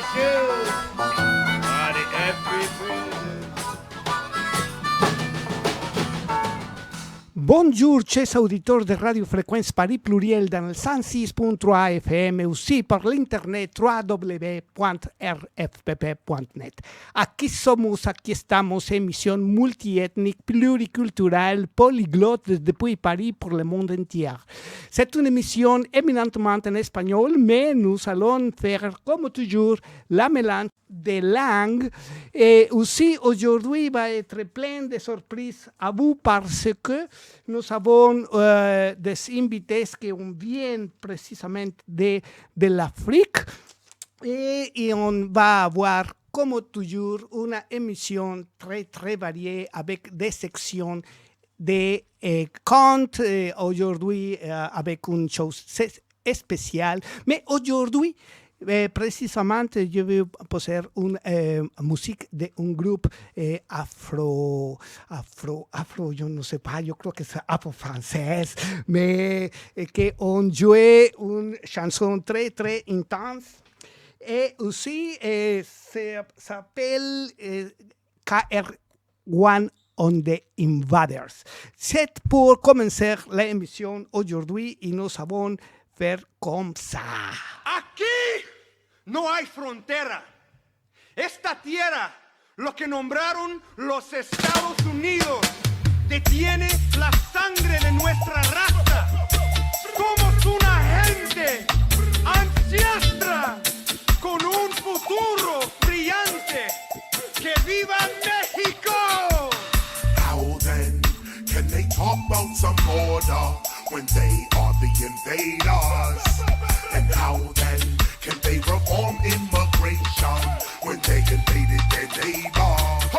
shoes. Body everywhere. Bonjour, chers auditeurs de Radio Fréquence Paris Pluriel dans le 106.3 FM, aussi par l'internet www.rfpp.net. Aquí estamos, émission multiethnique, pluriculturelle, polyglotte depuis Paris pour le monde entier. C'est une émission éminemment en espagnol, mais nous allons faire, comme toujours, la mélange des langues. Et aussi, aujourd'hui, va être plein de surprises à vous parce que nous avons des invités qui viennent précisément de l'Afrique et on va avoir, comme toujours, une émission très, très variée avec des sections de contes, aujourd'hui avec une chose spéciale. Mais aujourd'hui, précisément, je vais poser une musique d'un groupe afro, je ne sais pas, je crois que c'est afro-français, mais qui ont joué une chanson très, très intense. Et aussi, s'appelle KR1 on the Invaders. C'est pour commencer l'émission aujourd'hui et nous allons faire comme ça. Aquí no hay frontera. Esta tierra, lo que nombraron los Estados Unidos, detiene la sangre de nuestra raza. Somos una gente ancestral con un futuro brillante. ¡Que viva México! How then can they talk about some border when they are the invaders? And how then can they reform immigration when they invaded their neighbor?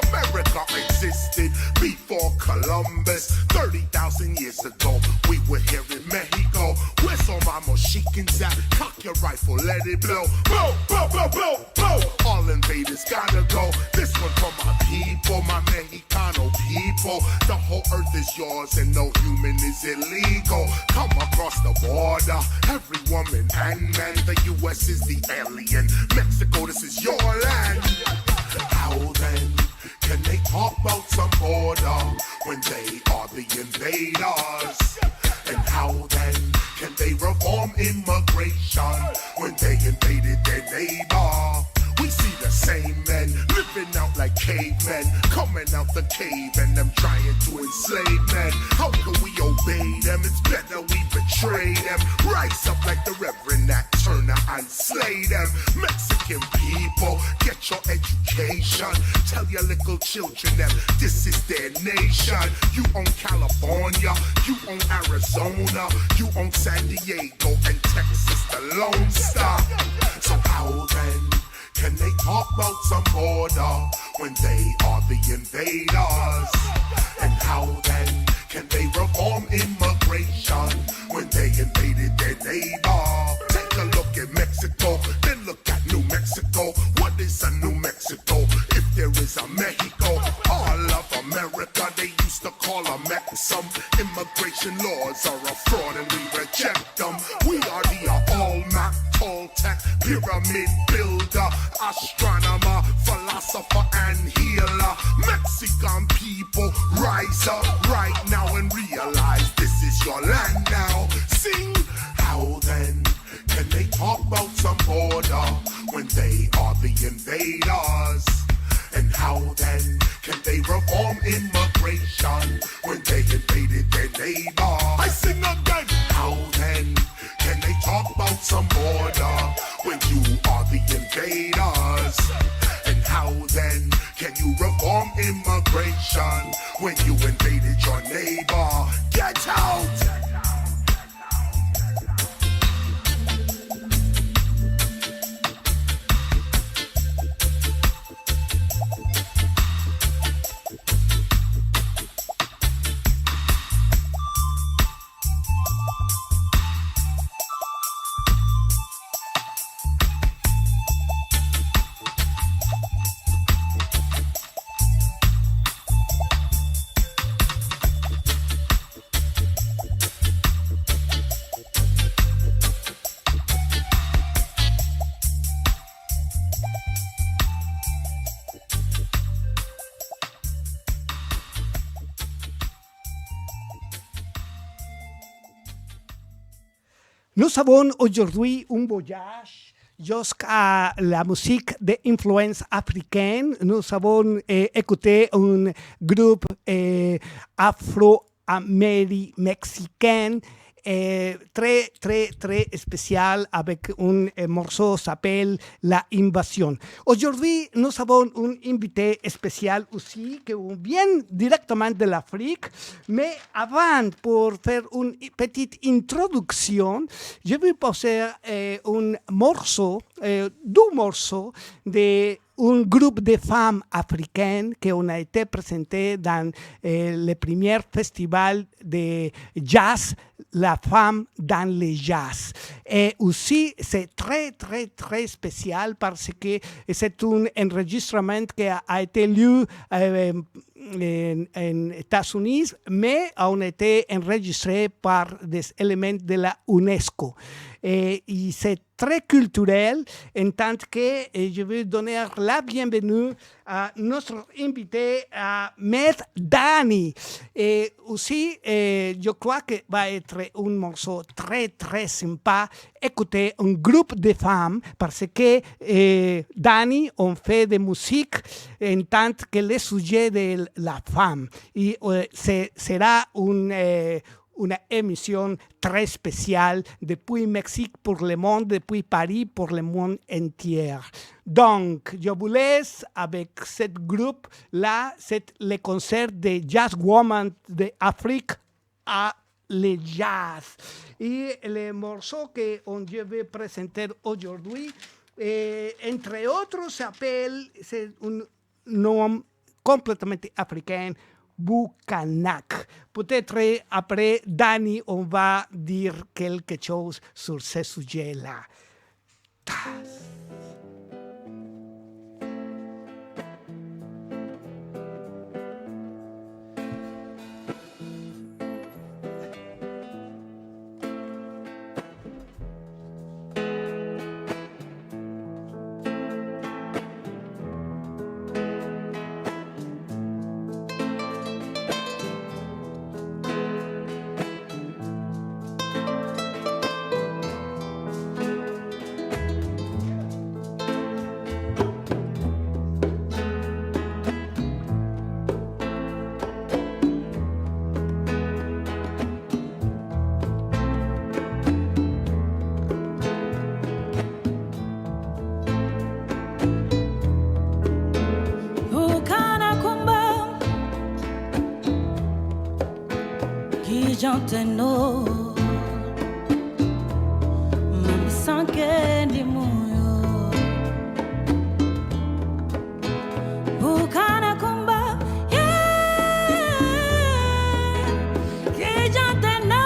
America existed before Columbus. 30,000 years ago, we were here in Mexico. Where's all my Moshikans at? Cock your rifle, let it blow. Blow, blow, blow, blow, blow. All invaders gotta go. This one for my people, my Mexicano people. The whole earth is yours and no human is illegal. Come across the border, every woman and man. The U.S. is the alien. Mexico, this is your land. How then can they talk about some border when they are the invaders? And how then can they reform immigration when they invaded their neighbor? We see the same men living out like cavemen, coming out the cave and them trying to enslave men. How can we obey them? It's better we betray them. Rise up like the Reverend Nat Turner and slay them. Mexican people, get your education. Tell your little children that this is their nation. You own California, you own Arizona, you own San Diego and Texas, the Lone Star. So how then can they talk about some border when they are the invaders? And how then can they reform immigration when they invaded their neighbor? Take a look at Mexico, then look at New Mexico. What is a New Mexico if there is a Mexico? All of America, they used to call a Some immigration laws are a fraud and we reject them. We are the all-map, Toltec, pyramid builder, astronomer, philosopher and healer. Mexican people, rise up right now and realize this is your land now. Sing, how then can they talk about some border when they are the invaders? And how then can they reform immigration when they invaded their neighbor? I sing again. How then can they talk about some border when you are the invaders? And how then can you reform immigration when you invaded your neighbor? Get out! Nous avons aujourd'hui un voyage jusqu'à la musique d'influence africaine. Nous avons écouté un groupe afro-américain très, très, très spécial avec un morceau qui s'appelle La Invasion. Aujourd'hui, nous avons un invité spécial aussi qui vient directement de l'Afrique. Mais avant, pour faire une petite introduction, je vais passer un morceau, deux morceaux de un groupe de femmes africaines qui ont été présentés dans le premier festival de jazz, La Femme dans le Jazz. Et aussi, c'est très, très, très spécial parce que c'est un enregistrement qui a été lu en États-Unis, mais a été enregistré par des éléments de la UNESCO. Et c'est très culturel, en tant que je vais donner la bienvenue à notre invité, à Maître Dani. Et aussi, je crois que va être un morceau très, très sympa. Écoutez, un groupe de femmes, parce que Dani, on fait de musique en tant que le sujet de la femme. Et sera une émission très spéciale depuis Mexique pour le monde, depuis Paris pour le monde entier. Donc, je vous laisse avec ce groupe-là, c'est le concert de Jazz Woman d'Afrique à le jazz. Et le morceau que je vais présenter aujourd'hui, entre autres, c'est un nom complètement africain, Bukanak. Peut-être après, Dani, on va dire quelque chose sur ce sujet-là. Janteno mami sanke ndi moyo bukana kumba ki janteno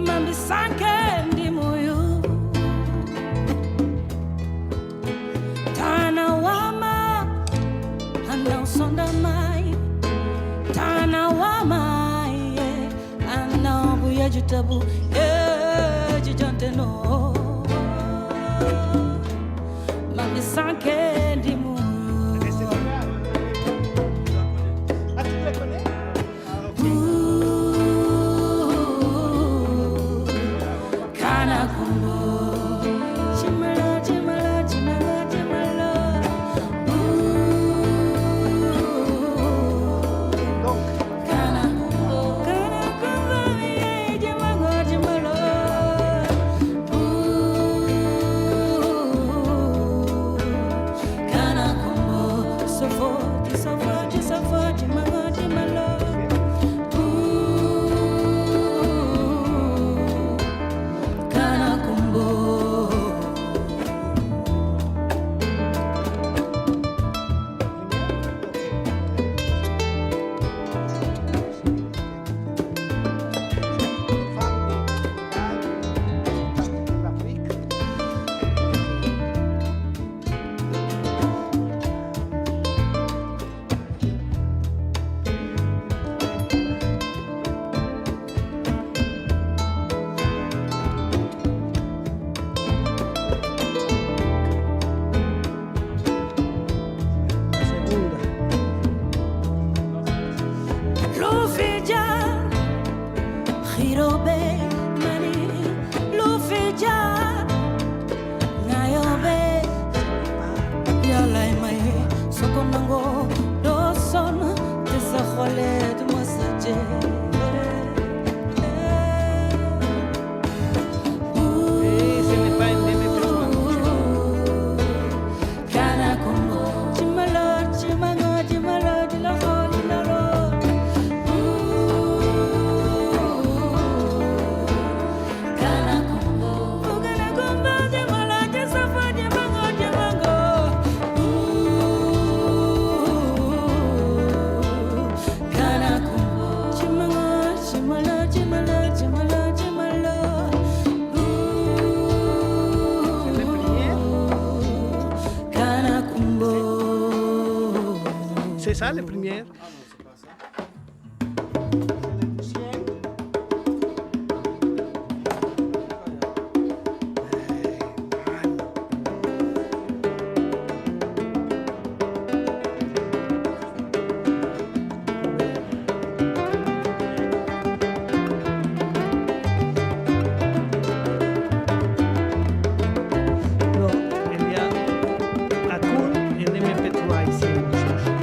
mami sanke ndi moyo tana wama anda usonda mai Tana wama ye ana buya jitabu ye jijante no mami sanke ndi mu kana kumbo chimala chimala chimala chimala Kana konango do son te sa khole de masaje Se me va en meme, pero kana kongo chimalo de la kholi la ro kana kongo de mala de safa de mango kana kongo chimalo kana kongo c'est ça le premier. No, envía a Kun en MP3 sí, muchachos.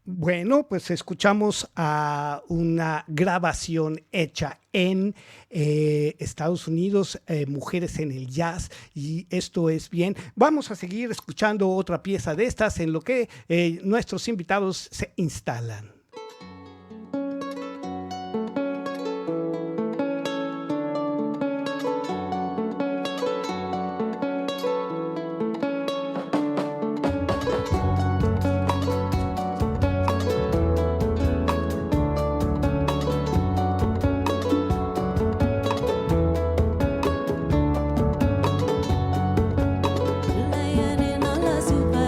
Bueno, pues escuchamos a una grabación hecha en Estados Unidos, Mujeres en el Jazz, y esto es bien. Vamos a seguir escuchando otra pieza de estas en lo que nuestros invitados se instalan. Layering on la super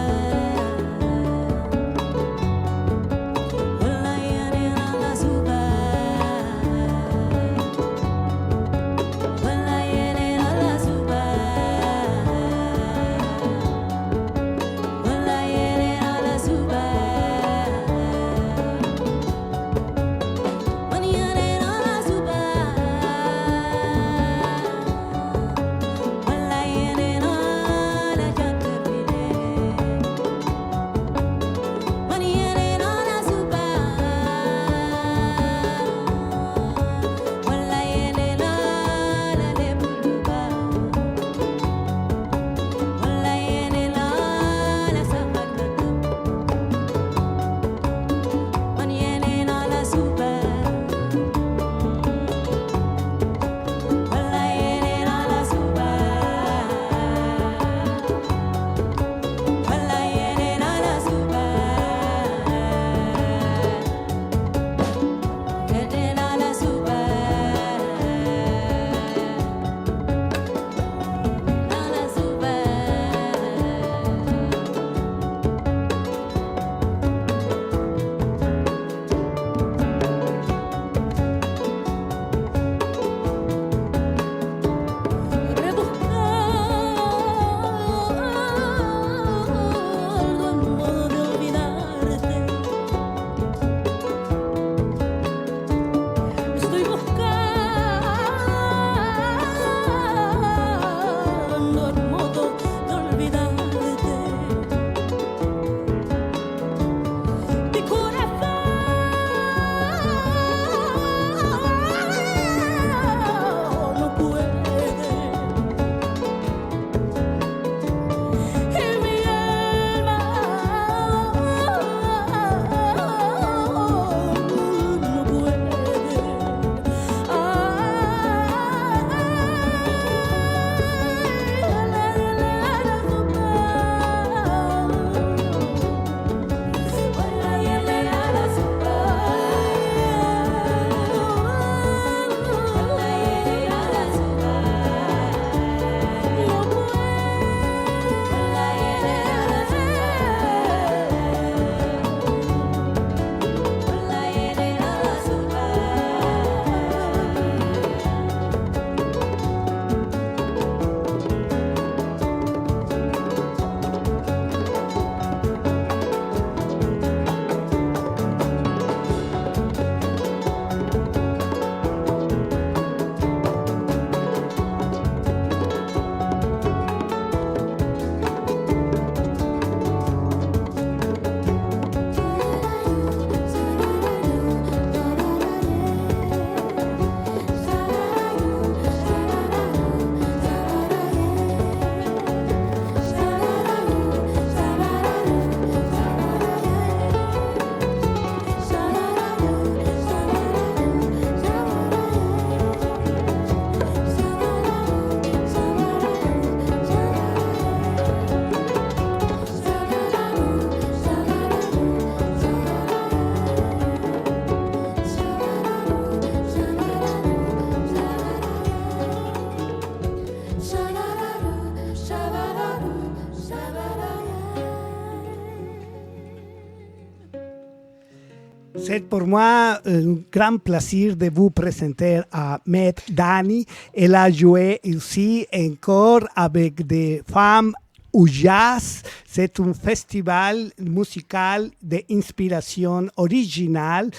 C'est pour moi un grand plaisir de vous présenter à Maître Dani. Elle a joué aussi encore avec des femmes au jazz. C'est un festival musical d'inspiration originale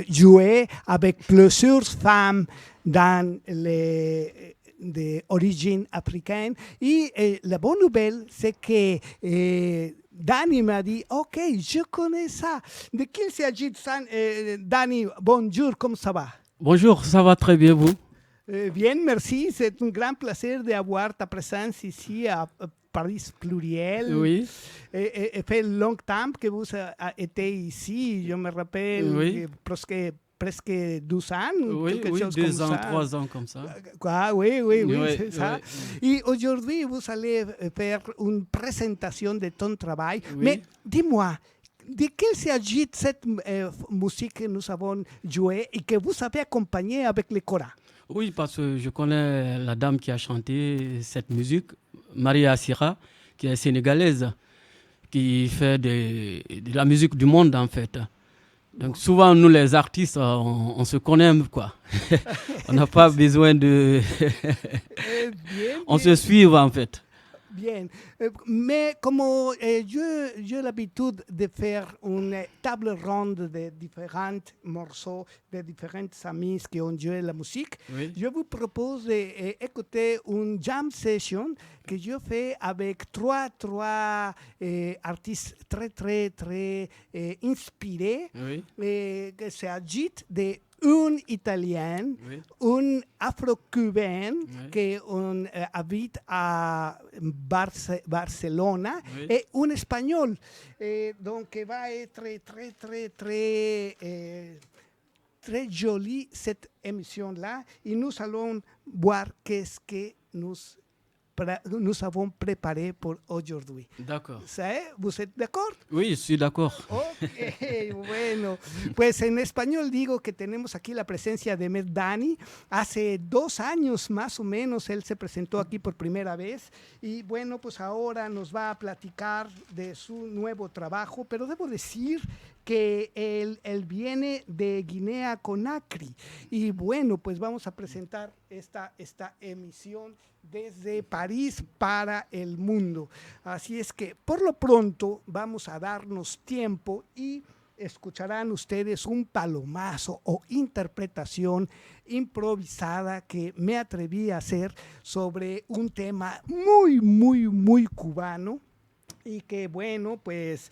joué avec plusieurs femmes dans les d'origine africaine. Et la bonne nouvelle, c'est que Dani m'a dit, OK, je connais ça. De qui il s'agit de ça? Dani, bonjour, comment ça va? Bonjour, ça va très bien, vous? Bien, merci. C'est un grand plaisir d'avoir ta présence ici à Paris Pluriel. Oui. Et fait longtemps que vous avez été ici. Je me rappelle Oui. presque 12 ans. Oui, quelque chose 2 comme ans, ça. 3 ans comme ça. Quoi, oui, Oui, c'est ça. oui. Et aujourd'hui, vous allez faire une présentation de ton travail. Oui. Mais dis-moi, de quelle s'agit cette musique que nous avons jouée et que vous avez accompagnée avec le Cora? Oui, parce que je connais la dame qui a chanté cette musique, Maria Assira, qui est sénégalaise, qui fait de la musique du monde en fait. Donc souvent, nous les artistes, on se connaît, quoi. On n'a pas besoin de... on se suit en fait. Bien, mais comme j'ai l'habitude de faire une table ronde de différents morceaux, de différents amis qui ont joué la musique, Oui. je vous propose d'écouter une jam session que je fais avec trois artistes très inspirés, Oui. que s'agit de un Italien, Oui. un Afro-Cubain Oui. qui habite à Barcelona Oui. et un Espagnol. Donc, va être très jolie cette émission-là. Et nous allons voir qu'est-ce que nous avons préparé pour aujourd'hui. D'accord. ¿Vous êtes d'accord? Oui, je suis d'accord. Ok, bueno. Pues en español digo que tenemos aquí la presencia de Maître Dani. Hace 2 años más o menos él se presentó aquí por primera vez y bueno, pues ahora nos va a platicar de su nuevo trabajo, pero debo decir que él viene de Guinea Conakry y bueno, pues vamos a presentar esta emisión desde París para el mundo. Así es que por lo pronto vamos a darnos tiempo y escucharán ustedes un palomazo o interpretación improvisada que me atreví a hacer sobre un tema muy cubano y que bueno, pues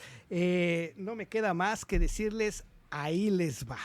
no me queda más que decirles, ahí les va.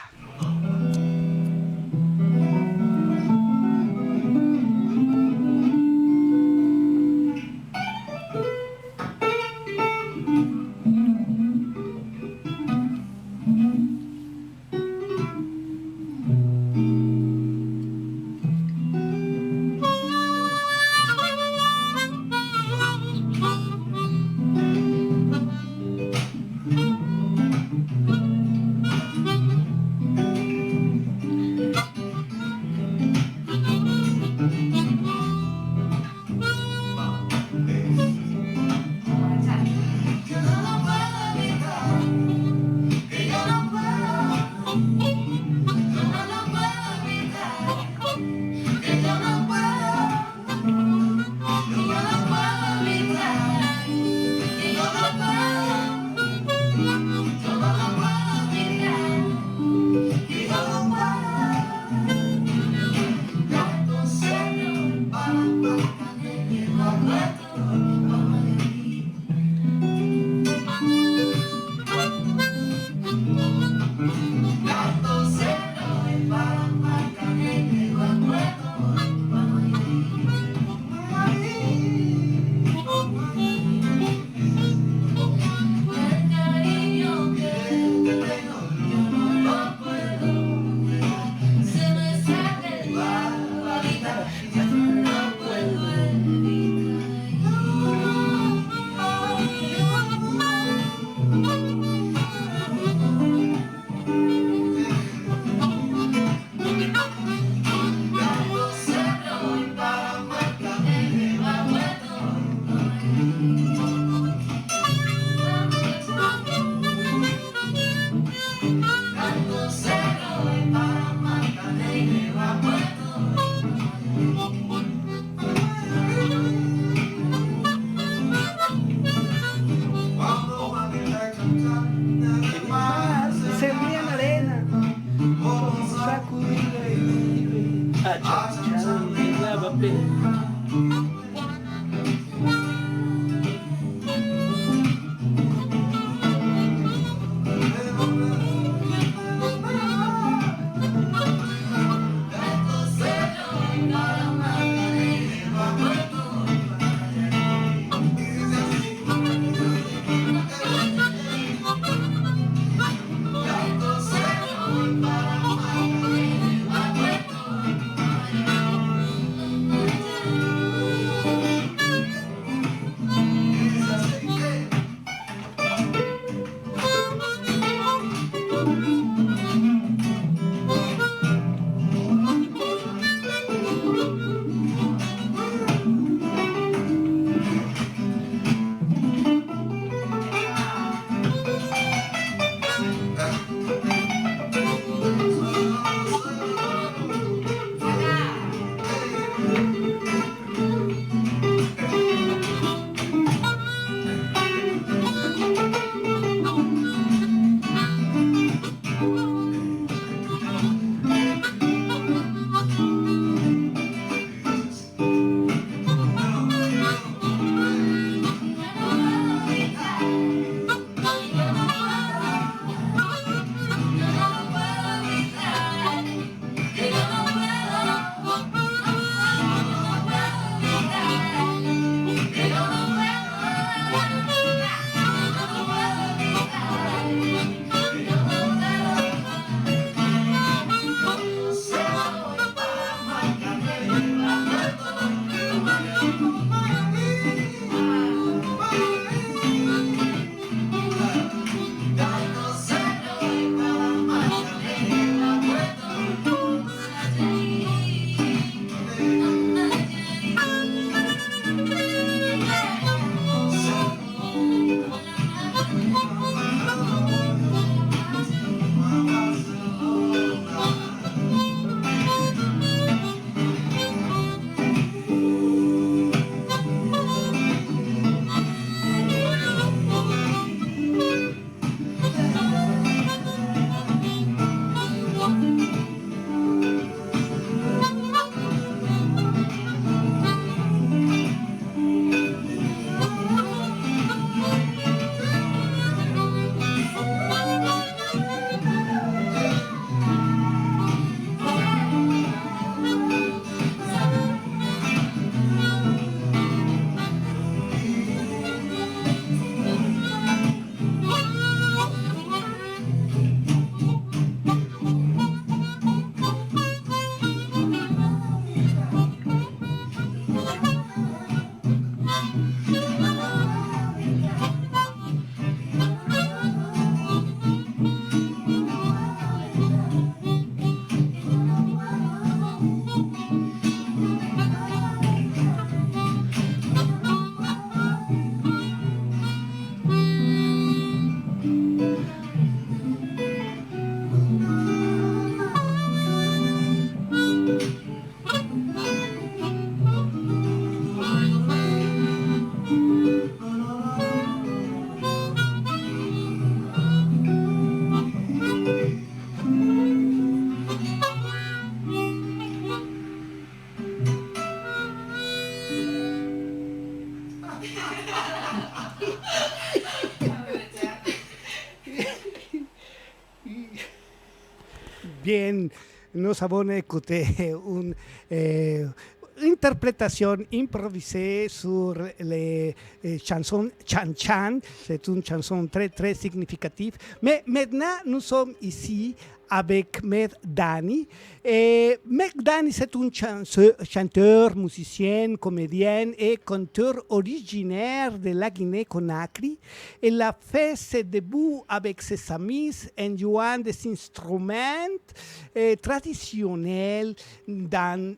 Bien, nous avons écouté une interprétation improvisée sur les chansons Chan Chan. C'est une chanson très, très significative. Mais maintenant, nous sommes ici avec Med Dani. Et Med Dani, c'est un chanteur, musicien, comédien et conteur originaire de la Guinée-Conakry. Il a fait ses débuts avec ses amis en jouant des instruments traditionnels dans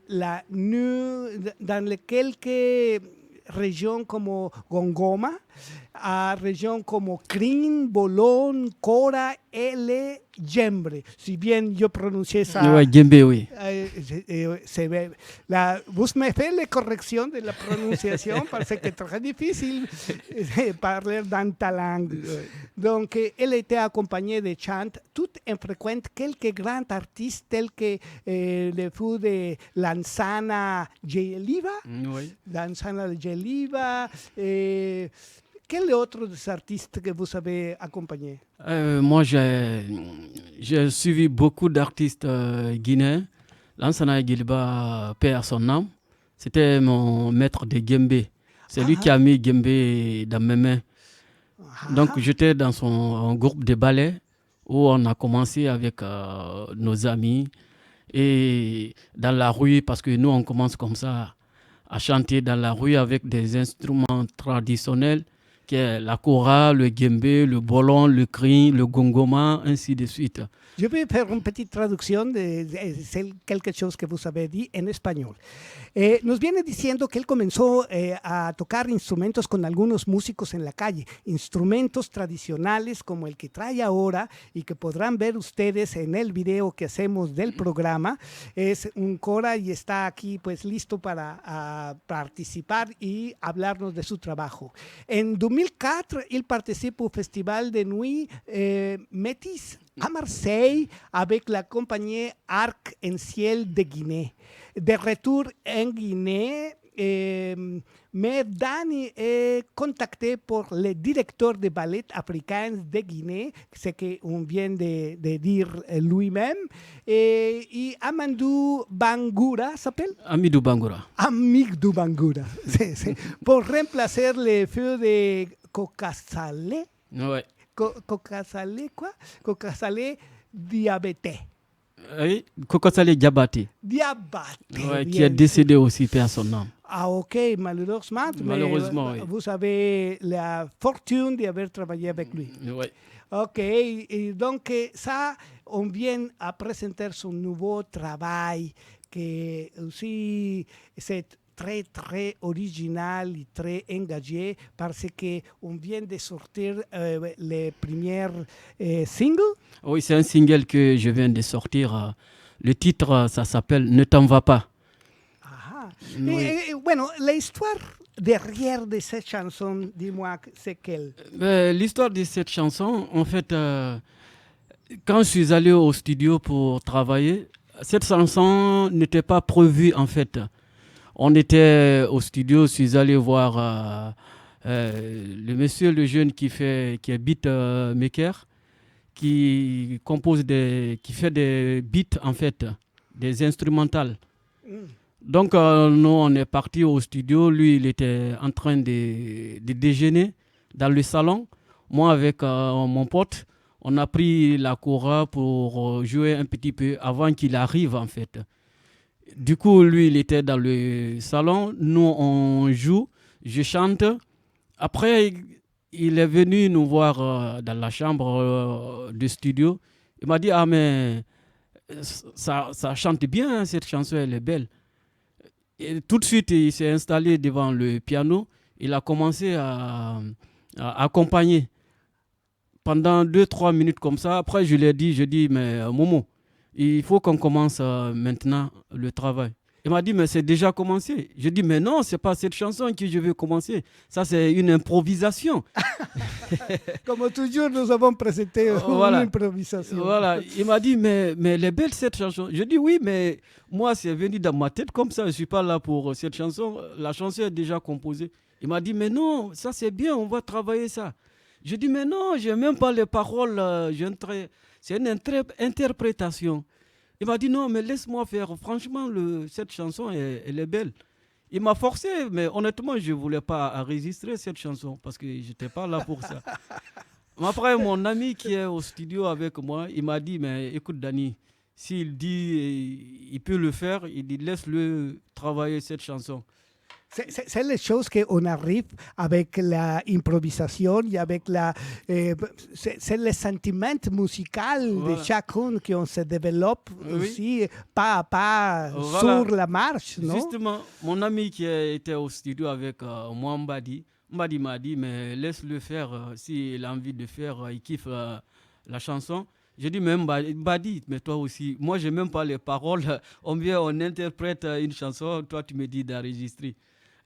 les quelques régions comme Gongoma, a régions comme Crin, Boulogne, Cora et les Djembe. Si bien je prononcié ça. Ouais, Djembe, oui. Vous me faites les corrections de la prononciation parce que c'est très difficile de parler dans ta langue. Donc, elle était accompagnée de chants tout infréquents, quelques grands artistes tels que le fou de Lanzana Geliva. Oui. Lanzana Geliva. Quel autre des artistes que vous avez accompagné? Moi, j'ai suivi beaucoup d'artistes guinéens. Lansana Giliba, paix à son âme, c'était mon maître de Djembe. C'est lui qui a mis Djembe dans mes mains. Donc, j'étais dans son groupe de ballet où on a commencé avec nos amis et dans la rue, parce que nous, on commence comme ça à chanter dans la rue avec des instruments traditionnels, qui est la kora, le djembé, le bolon, le crin, le gongoma, ainsi de suite. Je vais faire une petite traducción de quelque chose que vous avez dit en español. Nos viene diciendo que él comenzó a tocar instrumentos con algunos músicos en la calle, instrumentos tradicionales como el que trae ahora y que podrán ver ustedes en el video que hacemos del programa. Es un kora y está aquí pues listo para participar y hablarnos de su trabajo. En 2004, il participe au Festival de Nuit Métis à Marseille avec la compagnie Arc-en-Ciel de Guinée. De retour en Guinée, Dani est contacté pour le directeur de ballet africain de Guinée, ce qu'on vient de dire lui-même, et Amadou Bangoura s'appelle Amidou Bangoura. Amidou Bangoura. Pour remplacer le feu de Kokasale. Ouais. Kokasale quoi? Kokasale diabété. Oui, Kokosale Diabaté. Diabaté. Ouais, qui est décédé aussi, paix à son âme. Ah, ok, malheureusement. Malheureusement, mais oui. Vous avez la fortune d'avoir travaillé avec lui. Ouais. Ok, et donc ça, on vient à présenter son nouveau travail, qui aussi c'est très, très original et très engagé parce qu'on vient de sortir les premiers singles. Oui, c'est un single que je viens de sortir. Le titre, ça s'appelle Ne t'en va pas. Ajá. Oui. Bueno, la histoire derrière de cette chanson, dis-moi, c'est quelle? L'histoire de cette chanson, en fait, quand je suis allé au studio pour travailler, cette chanson n'était pas prévue, en fait. On était au studio, je suis allé voir le monsieur, le jeune qui est beatmaker, qui fait des beats, en fait, des instrumentales. Donc, nous, on est parti au studio. Lui, il était en train de déjeuner dans le salon. Moi, avec mon pote, on a pris la kora pour jouer un petit peu avant qu'il arrive, en fait. Du coup, lui, il était dans le salon. Nous, on joue, je chante. Après, il est venu nous voir dans la chambre du studio. Il m'a dit, ah, mais ça chante bien, hein, cette chanson, elle est belle. Et tout de suite, il s'est installé devant le piano. Il a commencé à accompagner pendant 2-3 minutes comme ça. Après, je lui ai dit, mais Momo, il faut qu'on commence maintenant le travail. Il m'a dit, mais c'est déjà commencé. Je dis, mais non, ce n'est pas cette chanson que je veux commencer. Ça, c'est une improvisation. Comme toujours, nous avons présenté Voilà. une improvisation. Voilà. Il m'a dit, mais elle est belle cette chanson. Je dis, oui, mais moi, c'est venu dans ma tête comme ça. Je ne suis pas là pour cette chanson. La chanson est déjà composée. Il m'a dit, mais non, ça c'est bien, on va travailler ça. Je dis, mais non, je n'ai même pas les paroles. C'est une interprétation. Il m'a dit, non, mais laisse-moi faire. Franchement, cette chanson, elle est belle. Il m'a forcé, mais honnêtement, je ne voulais pas enregistrer cette chanson parce que je n'étais pas là pour ça. Après, mon ami qui est au studio avec moi, il m'a dit, mais écoute, Dani, s'il dit il peut le faire, il dit, laisse-le travailler cette chanson. C'est les choses qu'on arrive avec l'improvisation et avec c'est le sentiment musical Voilà. de chacun qu'on se développe aussi pas à pas Voilà. sur la marche, non? Justement, mon ami qui était au studio avec moi, Mbadi, M'a dit, mais laisse-le faire. S'il a envie de faire, il kiffe la chanson. J'ai dit, mais Mbadi, mais toi aussi. Moi, je n'ai même pas les paroles. On vient, on interprète une chanson. Toi, tu me dis d'enregistrer.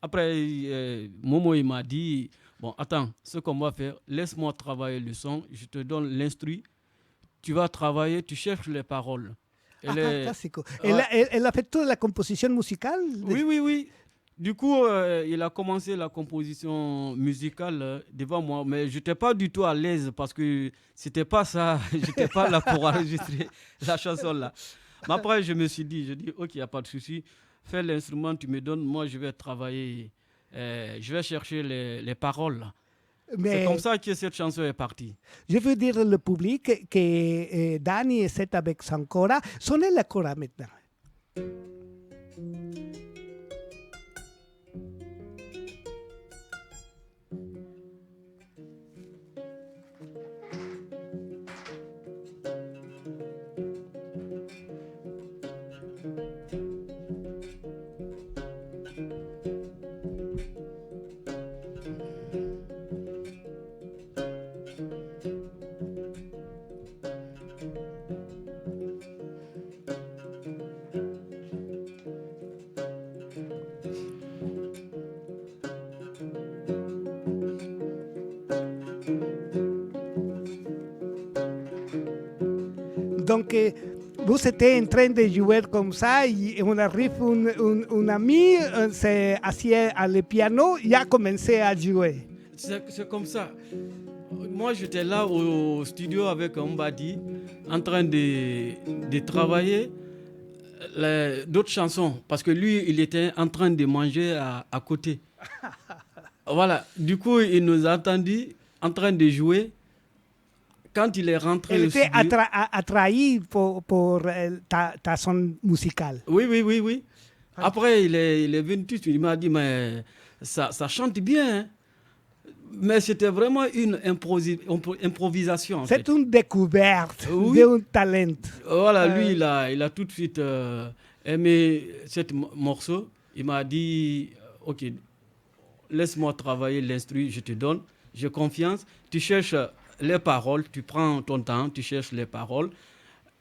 Après, Momo, il m'a dit, bon, attends, ce qu'on va faire, laisse-moi travailler le son. Je te donne l'instru. Tu vas travailler, tu cherches les paroles. Fantástico. Ouais. Elle a fait toute la composition musicale? Oui. Du coup, il a commencé la composition musicale devant moi, mais je n'étais pas du tout à l'aise parce que c'était pas ça. Je n'étais pas là pour enregistrer la chanson là. Mais après, je dis, ok, il n'y a pas de souci. Fais l'instrument, tu me donnes, moi je vais travailler, je vais chercher les paroles là. Mais C'est comme ça que cette chanson est partie. je veux dire au public que Dani est avec son cora. Sonnez la cora maintenant. Donc, vous étiez en train de jouer comme ça et on arrive un ami, s'est assis à le piano et a commencé à jouer. C'est comme ça. Moi, j'étais là au studio avec Mbadi, en train de travailler d'autres chansons, parce que lui, il était en train de manger à côté. Voilà. Du coup, il nous a entendus en train de jouer. Quand il est rentré Elle au était studio... attraïe pour ta son musicale. Oui. Après, il est venu tout de suite. Il m'a dit, mais ça chante bien. Hein. Mais c'était vraiment une improvisation. En C'est fait. une découverte Oui. d'un talent. Voilà, lui, il a tout de suite aimé ce morceau. Il m'a dit, ok, laisse-moi travailler l'instru, je te donne. J'ai confiance. Tu cherches les paroles, tu prends ton temps, tu cherches les paroles.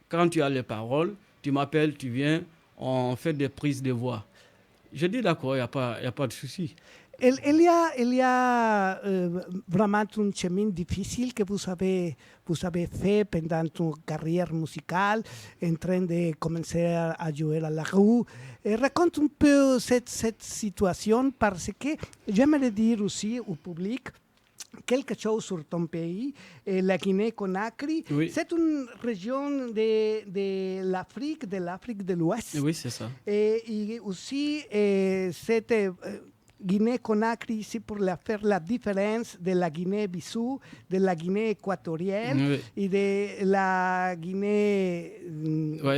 Quand tu as les paroles, tu m'appelles, tu viens, on fait des prises de voix. Je dis d'accord, il n'y a pas de souci. Il y a vraiment un chemin difficile que vous avez fait pendant une carrière musicale, en train de commencer à jouer à la rue. Raconte un peu cette situation parce que j'aimerais dire aussi au public quelque chose sur ton pays, la Guinée-Conakry. Oui. C'est une région de l'Afrique de l'Ouest. Oui, c'est ça. Et aussi, cette Guinée-Conakry, c'est pour faire la différence de la Guinée-Bissau, de la Guinée équatoriale Oui. et de la Guinée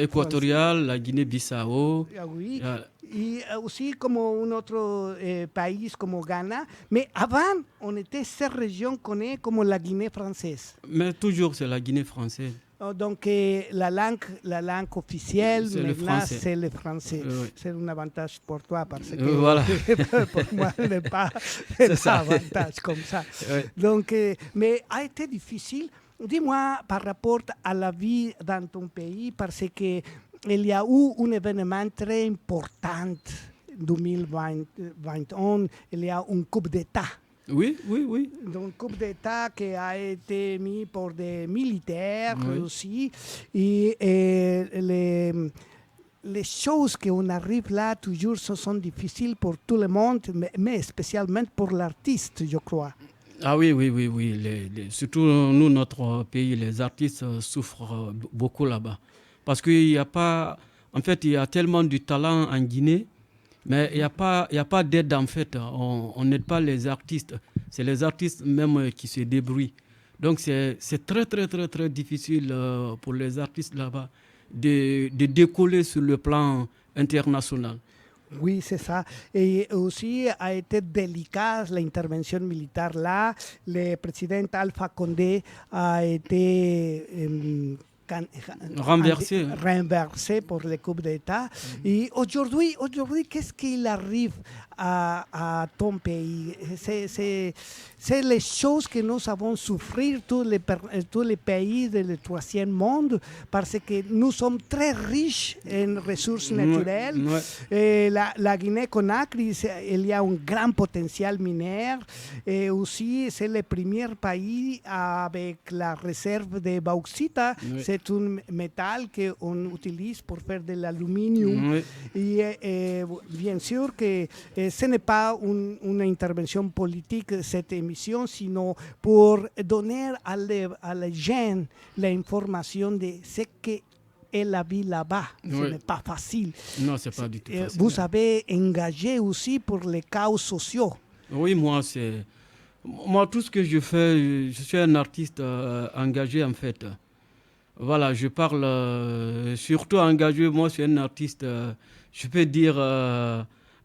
Équatoriale, la Guinée-Bissau. Ah oui. Yeah. Et aussi comme un autre pays comme Ghana. Mais avant, on était cette région connue comme la Guinée française. Mais toujours, c'est la Guinée française. Donc, la langue officielle, C'est le maintenant, français. c'est le français. Oui. C'est un avantage pour toi parce que Voilà. pour moi, ce n'est pas C'est un ça. avantage comme ça. Oui. Donc, mais a été difficile. Dis-moi par rapport à la vie dans ton pays, parce qu'il y a eu un événement très important en 2021. Il y a une coupe d'État. Oui. Donc, coup d'État qui a été mis pour des militaires Oui. aussi. Et les choses qu'on arrive là, toujours, ce sont difficiles pour tout le monde, mais spécialement pour l'artiste, je crois. Ah oui. Surtout nous, notre pays, les artistes souffrent beaucoup là-bas. Parce qu'il n'y a pas... En fait, il y a tellement de talent en Guinée, mais il n'y a pas d'aide en fait. On n'aide pas les artistes. C'est les artistes même qui se débrouillent. Donc c'est très, très, très, très difficile pour les artistes là-bas de décoller sur le plan international. Oui, c'est ça. Et aussi a été délicat l'intervention militaire là. Le président Alpha Condé a été renversé pour les coups d'État. Et aujourd'hui, qu'est-ce qu'il arrive à ton pays. C'est les choses que nous avons souffrir tous les pays du troisième monde parce que nous sommes très riches en ressources naturelles. Et la Guinée-Conakry, il y a un grand potentiel minier et aussi c'est le premier pays avec la réserve de bauxite. C'est un métal qu'on utilise pour faire de l'aluminium. Et bien sûr que ce n'est pas une intervention politique cette émission, sinon pour donner à les jeunes l'information de ce qu'est la vie là-bas. Ce n'est pas facile. Non, c'est pas du tout facile. Vous avez engagé aussi pour les causes sociaux. Oui, moi, tout ce que je fais, je suis un artiste engagé en fait. Voilà, je parle surtout engagé. Moi, je suis un artiste, je peux dire,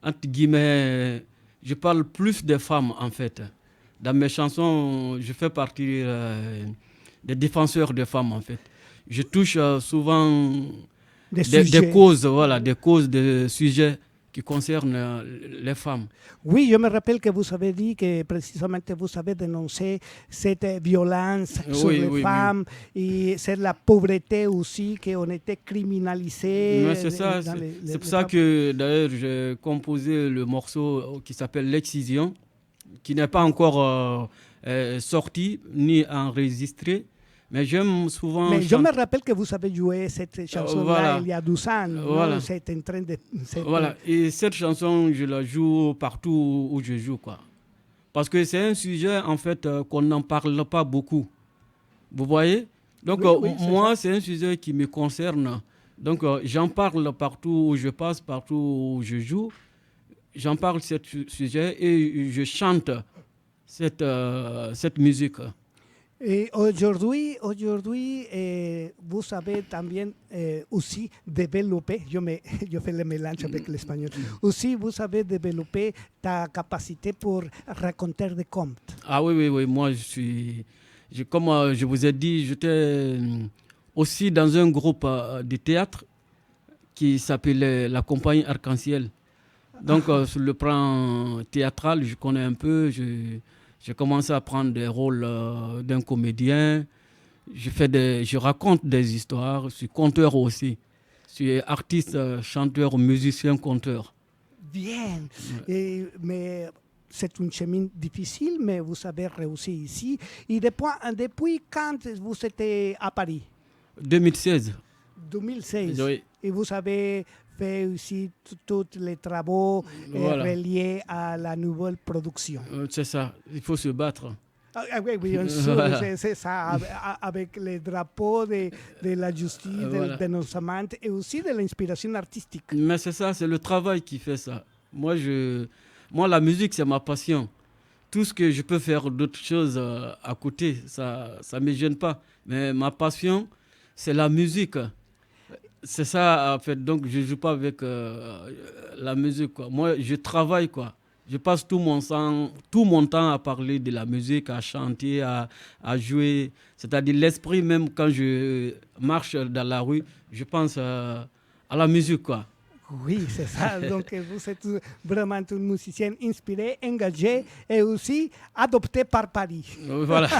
entre guillemets, je parle plus des femmes en fait. Dans mes chansons, je fais partie des défenseurs des femmes en fait. Je touche souvent des causes, voilà, des causes, des sujets qui concernent les femmes. Oui, je me rappelle que vous avez dit que précisément vous avez dénoncé cette violence sur les femmes et c'est la pauvreté aussi, qu'on était criminalisé. C'est ça, c'est pour ça que d'ailleurs j'ai composé le morceau qui s'appelle L'Excision, qui n'est pas encore sorti ni enregistré. Mais j'aime souvent. Mais je me rappelle que vous avez joué cette chanson-là il y a 12 ans. Voilà. C'est en train de. Voilà. Et cette chanson, je la joue partout où je joue, quoi. Parce que c'est un sujet, en fait, qu'on n'en parle pas beaucoup. Vous voyez? Donc, moi, c'est un sujet qui me concerne. Donc, j'en parle partout où je passe, partout où je joue. J'en parle de ce sujet et je chante cette musique. Et aujourd'hui, vous avez también aussi développé, je fais le mélange avec l'espagnol, aussi vous avez développé ta capacité pour raconter des contes. Ah oui, moi comme je vous ai dit, j'étais aussi dans un groupe de théâtre qui s'appelait la Compagnie Arc-en-Ciel. Donc sur le plan théâtral, je connais un peu, j'ai commencé à prendre des rôles d'un comédien. Je raconte des histoires. Je suis conteur aussi. Je suis artiste, chanteur, musicien, conteur. Bien. Mais c'est un chemin difficile, mais vous avez réussi ici. Et depuis quand vous étiez à Paris? 2016. 2016. Oui. Et vous avez fait aussi tous les travaux reliés à la nouvelle production. C'est ça, il faut se battre. Oui, bien sûr, voilà. C'est ça, avec les drapeaux de la justice, du dénoncement et aussi de l'inspiration artistique. Mais c'est ça, c'est le travail qui fait ça. Moi, la musique, c'est ma passion. Tout ce que je peux faire d'autres choses à côté, ça ne me gêne pas. Mais ma passion, c'est la musique. C'est ça, en fait. Donc, je ne joue pas avec la musique, quoi. Moi, je travaille, quoi. Je passe tout mon temps à parler de la musique, à chanter, à jouer. C'est-à-dire l'esprit, même quand je marche dans la rue, je pense à la musique, quoi. Oui, c'est ça. Donc, vous êtes vraiment une musicienne inspirée, engagée et aussi adoptée par Paris. Voilà.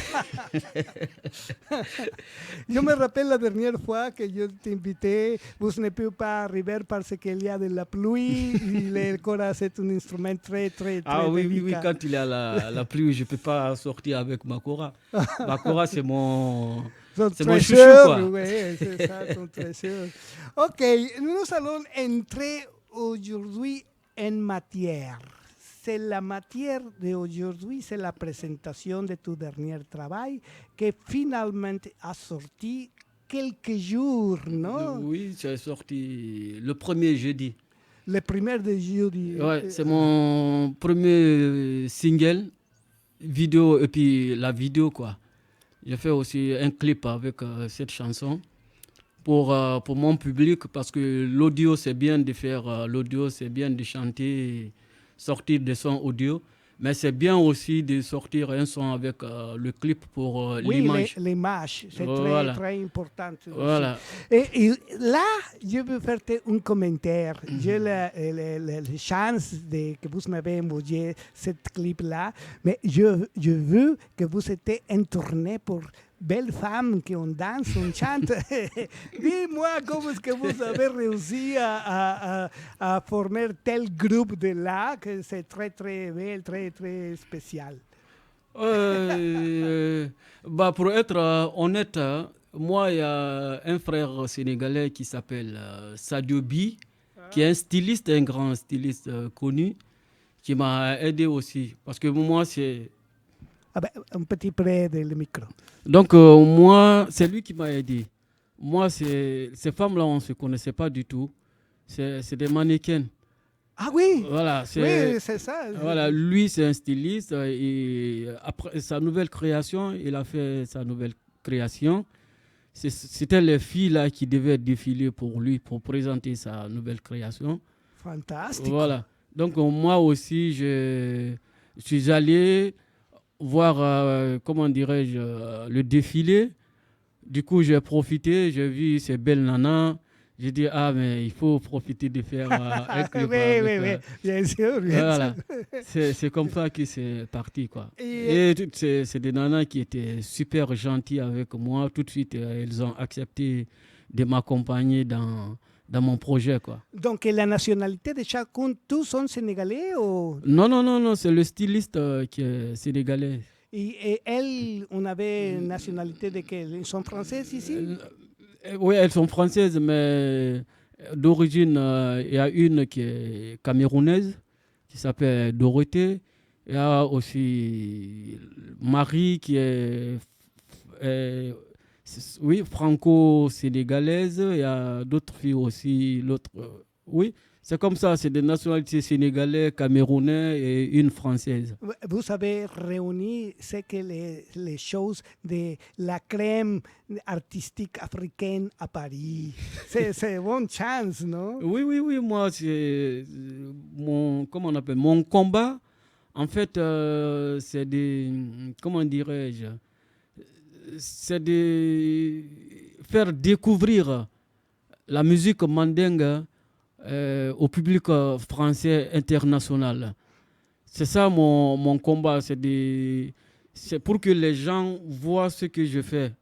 Je me rappelle la dernière fois que je t'invitais, vous ne pouvez pas arriver parce qu'il y a de la pluie. Le kora, c'est un instrument très, très, très délicat. Oui, quand il y a la pluie, je ne peux pas sortir avec ma kora. Ma kora, c'est mon chouchou, quoi. Oui, c'est ça, son trésor. Ok, nous allons entrer aujourd'hui en matière. C'est la matière d'aujourd'hui, c'est la présentation de ton dernier travail qui finalement a sorti quelques jours, non? Oui, c'est sorti le premier jeudi. Le premier de jeudi. Ouais, c'est mon premier single, vidéo, et puis la vidéo, quoi. J'ai fait aussi un clip avec cette chanson pour mon public parce que l'audio, c'est bien de faire l'audio, c'est bien de chanter, sortir des sons audio. Mais c'est bien aussi de sortir un son avec le clip pour Oui, l'image. l'image, c'est Voilà. très important. aussi. Voilà. Et là, je veux faire un commentaire. J'ai la chance que vous m'avez envoyé ce clip-là, mais je veux que vous étiez en tournée pour belles femmes qui on danse, on chante. Dis-moi comment est-ce que vous avez réussi à former tel groupe de là, que c'est très, très belle, très, très spécial. Pour être honnête, moi, il y a un frère sénégalais qui s'appelle Sadio Bi, qui est un styliste, un grand styliste connu, qui m'a aidé aussi. Parce que moi, c'est... Ah ben, un petit près du micro. Donc, moi, c'est lui qui m'a aidé. Moi, ces femmes-là, on ne se connaissait pas du tout. C'est des mannequins. Ah oui, Voilà, oui, c'est ça. Voilà, lui, c'est un styliste. Et après sa nouvelle création, il a fait sa nouvelle création. C'était les filles là qui devaient défiler pour lui, pour présenter sa nouvelle création. Fantastique. Voilà. Donc, moi aussi, je suis allé voir, comment dirais-je, le défilé. Du coup, j'ai profité, j'ai vu ces belles nanas. J'ai dit, mais il faut profiter de faire un clip. Oui, bien sûr. Voilà. C'est comme ça que c'est parti, quoi. Et c'est des nanas qui étaient super gentilles avec moi. Tout de suite, elles ont accepté de m'accompagner dans mon projet, quoi. Donc, la nationalité de chacun, tous sont sénégalais ou... Non, c'est le styliste qui est sénégalais. Et elles, on avait nationalité de quelle? Ils sont françaises ici? Oui, elles sont françaises, mais d'origine, il y a une qui est camerounaise, qui s'appelle Dorothée. Il y a aussi Marie qui est franco-sénégalaise. Il y a d'autres filles aussi. Oui, c'est comme ça, c'est des nationalités sénégalais, camerounais et une française. Vous avez réuni ce que les choses de la crème artistique africaine à Paris. C'est bonne chance, non? Oui, moi, c'est comment on appelle, mon combat. En fait, c'est comment dirais-je, c'est de faire découvrir la musique mandingue au public français international. C'est ça mon combat, c'est pour que les gens voient ce que je fais.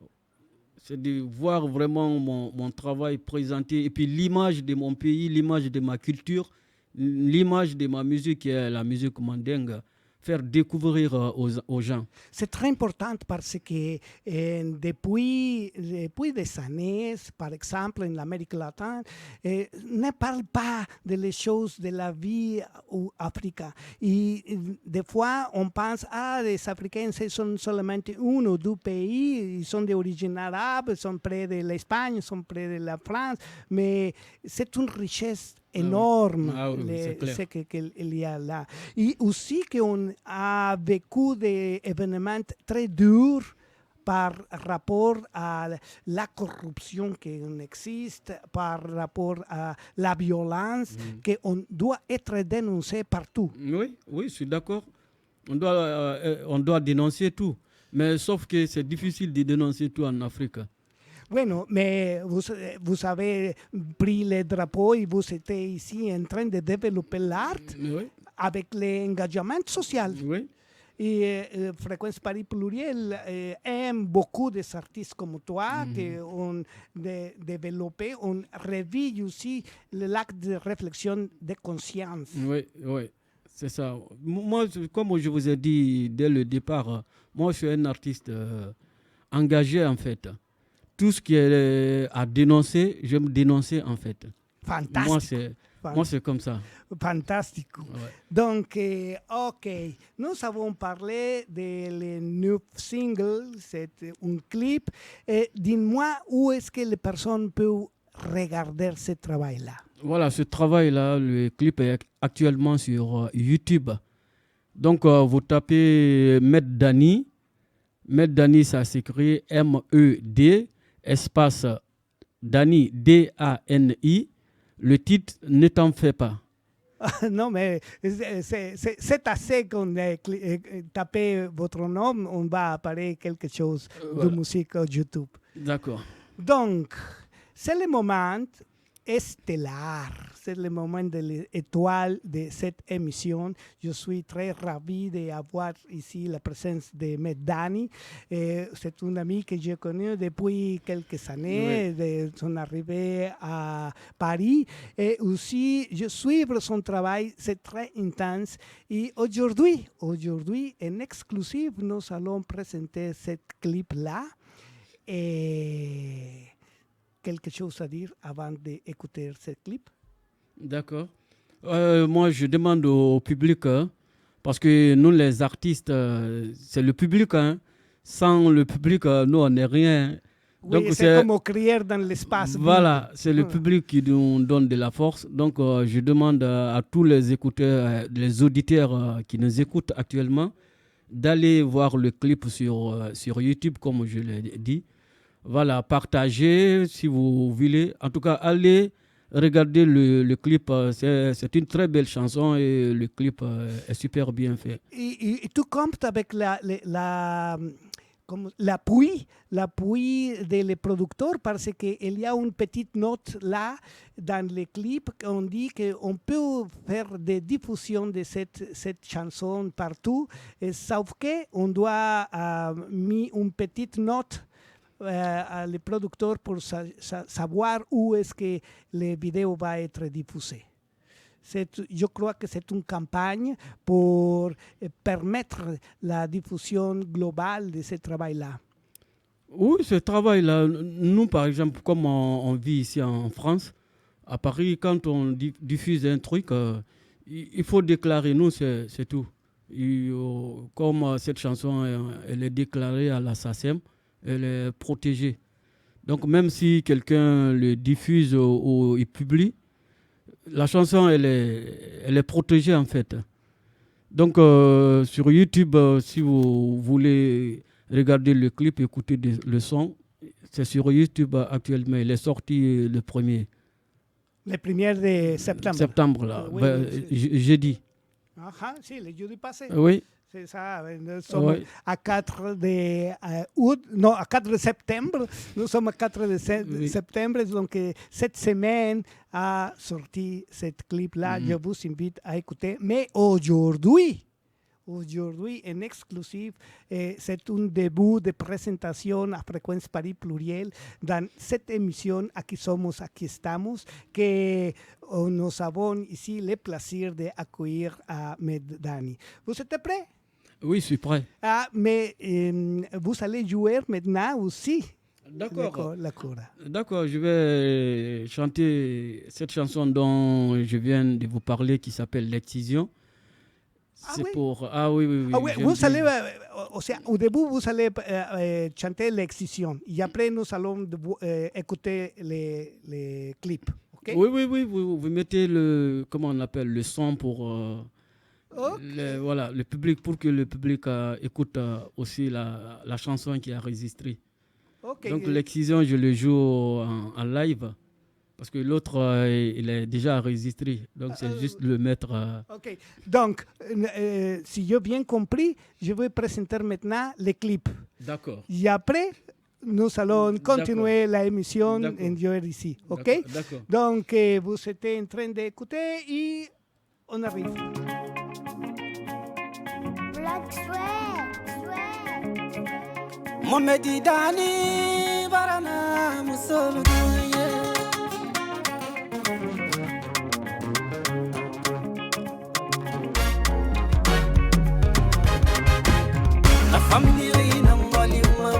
C'est de voir vraiment mon travail présenté et puis l'image de mon pays, l'image de ma culture, l'image de ma musique qui est la musique mandingue. Faire découvrir aux gens. C'est très important parce que depuis des années, par exemple en Amérique latine, ne parle pas des choses de la vie en Afrique. Et des fois, on pense, les Africains, ce sont seulement un ou deux pays, ils sont d'origine arabe, ils sont près de l'Espagne, ils sont près de la France, mais c'est une richesse énorme, ce qu'il y a là. Et aussi qu'on a vécu des événements très durs par rapport à la corruption qui existe, par rapport à la violence, qu'on doit être dénoncé partout. Oui, je suis d'accord. On doit dénoncer tout. Mais sauf que c'est difficile de dénoncer tout en Afrique. Bueno, mais vous avez pris le drapeau et vous étiez ici en train de développer l'art avec l'engagement social. Oui. Et Fréquence Paris Pluriel aime beaucoup des artistes comme toi qui ont développé, on revit aussi l'acte de réflexion de conscience. Oui, c'est ça. Moi, comme je vous ai dit dès le départ, moi je suis un artiste engagé en fait. Tout ce qui est à dénoncer, je me dénoncer en fait. Fantastique. Moi, c'est comme ça. Fantastique. Ouais. Donc, OK. Nous avons parlé de nouveau single, c'est un clip. Dis-moi où est-ce que les personnes peuvent regarder ce travail-là? Voilà, ce travail-là, le clip est actuellement sur YouTube. Donc, vous tapez Med Dani. Med Dani, ça s'écrit M-E-D, Dani, D-A-N-I. Le titre, Ne t'en fais pas. Non, mais c'est assez qu'on ait tapé votre nom, on va apparaître quelque chose de Voilà. musique sur YouTube. D'accord. Donc, c'est le moment estellaire, c'est le moment de l'étoile de cette émission. Je suis très ravi d'avoir ici la présence de M. Dani. C'est un ami que j'ai connu depuis quelques années, de son arrivée à Paris. Et aussi, je suis son travail, c'est très intense. Et aujourd'hui, en exclusif, nous allons présenter ce clip-là. Et quelque chose à dire avant d'écouter ce clip? D'accord. Moi, je demande au public, parce que nous, les artistes, c'est le public. Sans le public, nous, on n'est rien. Oui, Donc, c'est comme crier dans l'espace. Voilà, c'est le public qui nous donne de la force. Donc, je demande à tous les écouteurs, les auditeurs qui nous écoutent actuellement, d'aller voir le clip sur YouTube, comme je l'ai dit. Voilà, partagez si vous voulez. En tout cas, allez regarder le clip. C'est une très belle chanson et le clip est super bien fait. Et tu comptes avec l'appui des producteurs parce qu'il y a une petite note là dans le clip. On dit qu'on peut faire des diffusions de cette chanson partout, sauf qu'on doit mettre une petite note à les producteurs pour savoir où est-ce que les vidéos vont être diffusées. Je crois que c'est une campagne pour permettre la diffusion globale de ce travail-là. Oui, ce travail-là, nous par exemple, comme on vit ici en France, à Paris, quand on diffuse un truc, il faut déclarer, nous c'est tout. Comme cette chanson, elle est déclarée à la SACEM, elle est protégée. Donc même si quelqu'un le diffuse ou il publie, la chanson, elle est protégée en fait. Donc sur YouTube, si vous voulez regarder le clip, écouter le son, c'est sur YouTube actuellement. Il est sorti le 1er. Le 1er de septembre. Septembre, là. Oui, Jeudi. Ah, si, le jeudi passé. Oui. C'est ça, nous sommes à 4 de septembre. Nous sommes à 4 de septembre, donc cette semaine a sorti ce clip-là. Je vous invite à écouter. Mais aujourd'hui, en exclusif, c'est un début de présentation à Fréquence Paris Pluriel dans cette émission Aquí Somos, Aquí Estamos, que nous avons ici le plaisir d'accueillir à M. Dani. Vous êtes prêts? Oui, je suis prêt. Ah, mais vous allez jouer maintenant aussi. D'accord. La D'accord, je vais chanter cette chanson dont je viens de vous parler qui s'appelle L'Excision. C'est oui? pour... Ah oui, oui, oui. Ah oui, vous allez, au début, vous allez chanter l'excision. Et après, nous allons écouter les clips. Okay? Oui, oui, oui. Vous mettez comment on appelle, le son pour... le public, pour que le public écoute aussi la chanson qui est enregistrée. Okay. Donc l'excision, je le joue en live parce que l'autre, il est déjà enregistré. Donc c'est juste le mettre... Ok. Donc, si j'ai bien compris, je vais présenter maintenant les clips. D'accord. Et après, nous allons continuer l'émission en jouer ici. Ok? D'accord. Donc, vous êtes en train d'écouter et on arrive. Mohamed Dani Barana Musoluye La famille Namolima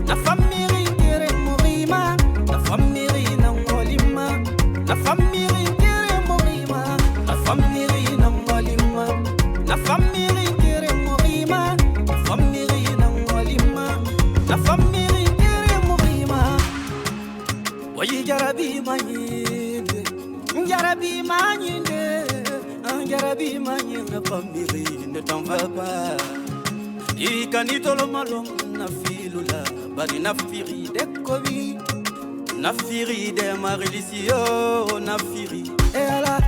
La famille Kere Morima La famille Namolima La famille Kere Morima La famille Namolima La famille Kere Morima La famille Namolima La famille Kere Morima Oyi Jarabi Manyinde Jarabi Manyinde Jarabi Manyinde La famille ne t'en va pas Ikanitolo malom na filula bari na firi de kobi na firi de marilisio na firi ela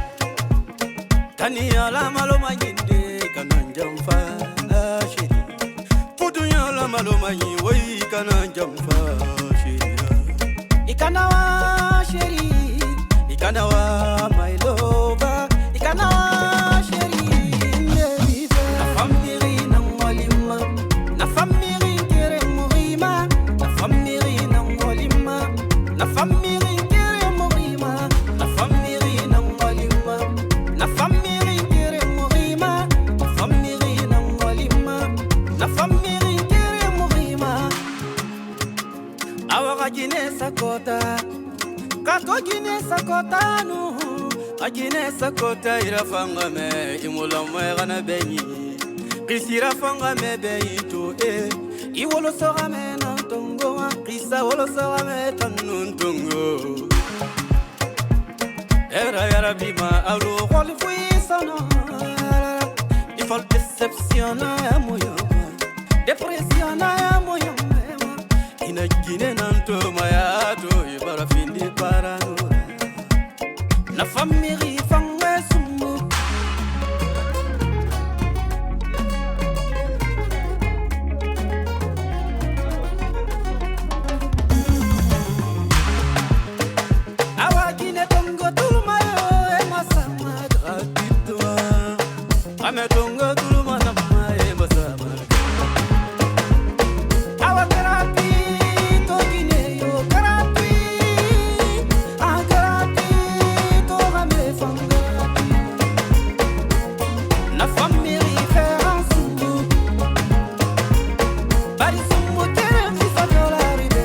Tania la maloma yinde kananjam fa shiri. Pudunya la maloma yi wai kananjam fa shiri. Ikanawa shiri, ikanawa my lover, ikanawa shiri. Na famiri na molima, na famiri kere morima, na famiri na molima, na famiri kere morima, na famiri na molima, na famiri kere morima, na famiri na molima, na famiri kere morima. Awa gine sakota, kato gine sakota nu, agine sakota irafanga me imulamo gana benyi, kisira fanga me beito iwolo sora me nantongo, kisa wolo sora me tanuntongo. Era yara bima alu wali fuisana, ifal decepciona ya moyo, depresiona ya moyo. Ina gine nanto mayato ibara findi paranura. Na famiri fangwe sumu. Awa gine tongo tulmayo ema sama gratuitwa. Ame tongo tulma nama ema sama. Awa terapi to gine yo terapi. Agarapi to rame fanga. Na famiri faire sumu. Bari sumu tere fisa dolari de.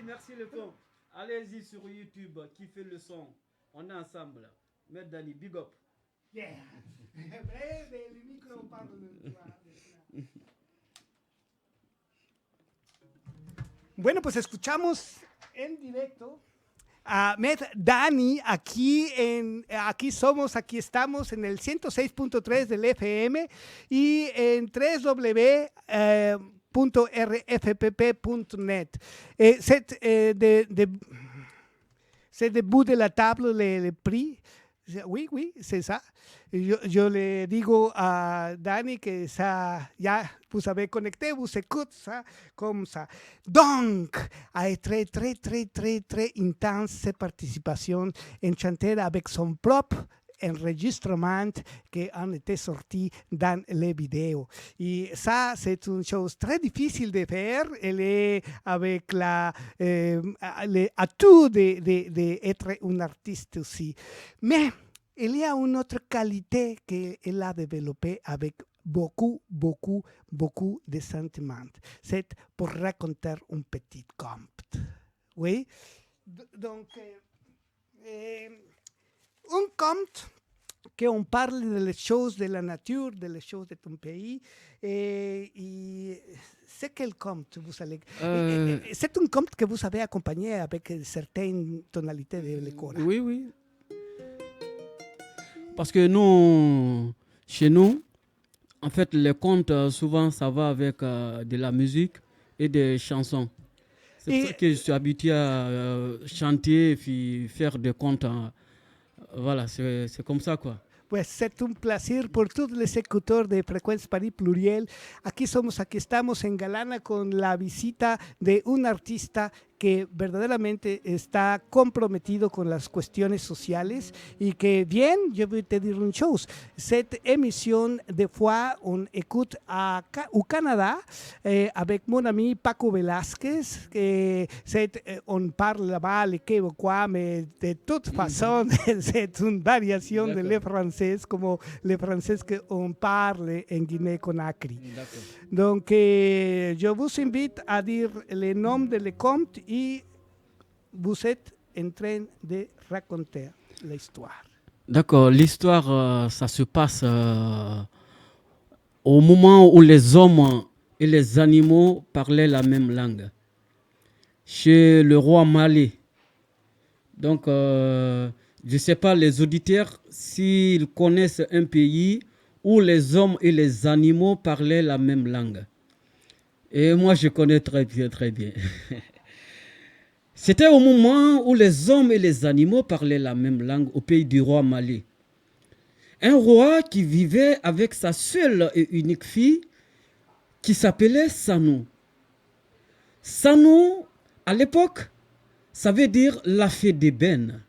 Merci le con. Allez-y sur YouTube, kiffez le son. On est ensemble. Maître Dani, big up. Yeah. Breve, el micro para Bueno, pues escuchamos en directo a Med Dani aquí aquí estamos en el 106.3 del FM y en www.rfpp.net. C'est debout de la table le prix. Oui, c'est ça. Je le digo a Dani que ça, ya, vous avez connecté, vous écoutez ça comme ça. Donc, a très intense cette participation en chanter avec son propre enregistrement qui ont été sortis dans les vidéos. Et ça, c'est une chose très difficile de faire. Elle est avec l'atout d'être un artiste aussi. Mais il y a une autre qualité qu'elle a développée avec beaucoup de sentiments. C'est pour raconter un petit conte. Oui? Donc, un conte qu'on parle des choses de la nature, des choses de ton pays. Et c'est quel conte vous allez... c'est un conte que vous avez accompagné avec certaines tonalités de l'école. Oui. Parce que nous, chez nous, en fait, les contes, souvent, ça va avec de la musique et des chansons. C'est pour ça que je suis habitué à chanter et puis faire des contes. Voilà, c'est comme ça, quoi. Pues c'est un placer por todos los ejecutores de Frecuencia París Pluriel. Aquí estamos en Galana con la visita de un artista que verdaderamente está comprometido con las cuestiones sociales y que bien, je vais te dire une chose, cette émission, des fois, on écoute au Canada avec mon ami Paco Velázquez, on parle là-bas le québécois, mais de toute façon, c'est une variation de le français, comme le français qu'on parle en Guinée-Conakry. Donc, je vous invite à dire le nom de le conte et vous êtes en train de raconter l'histoire. D'accord, l'histoire, ça se passe au moment où les hommes et les animaux parlaient la même langue. Chez le roi Malé. Donc, je ne sais pas, les auditeurs, s'ils connaissent un pays où les hommes et les animaux parlaient la même langue. Et moi, je connais très bien. C'était au moment où les hommes et les animaux parlaient la même langue au pays du roi Malé. Un roi qui vivait avec sa seule et unique fille qui s'appelait Sanou. Sanou, à l'époque, ça veut dire la fée d'ébène.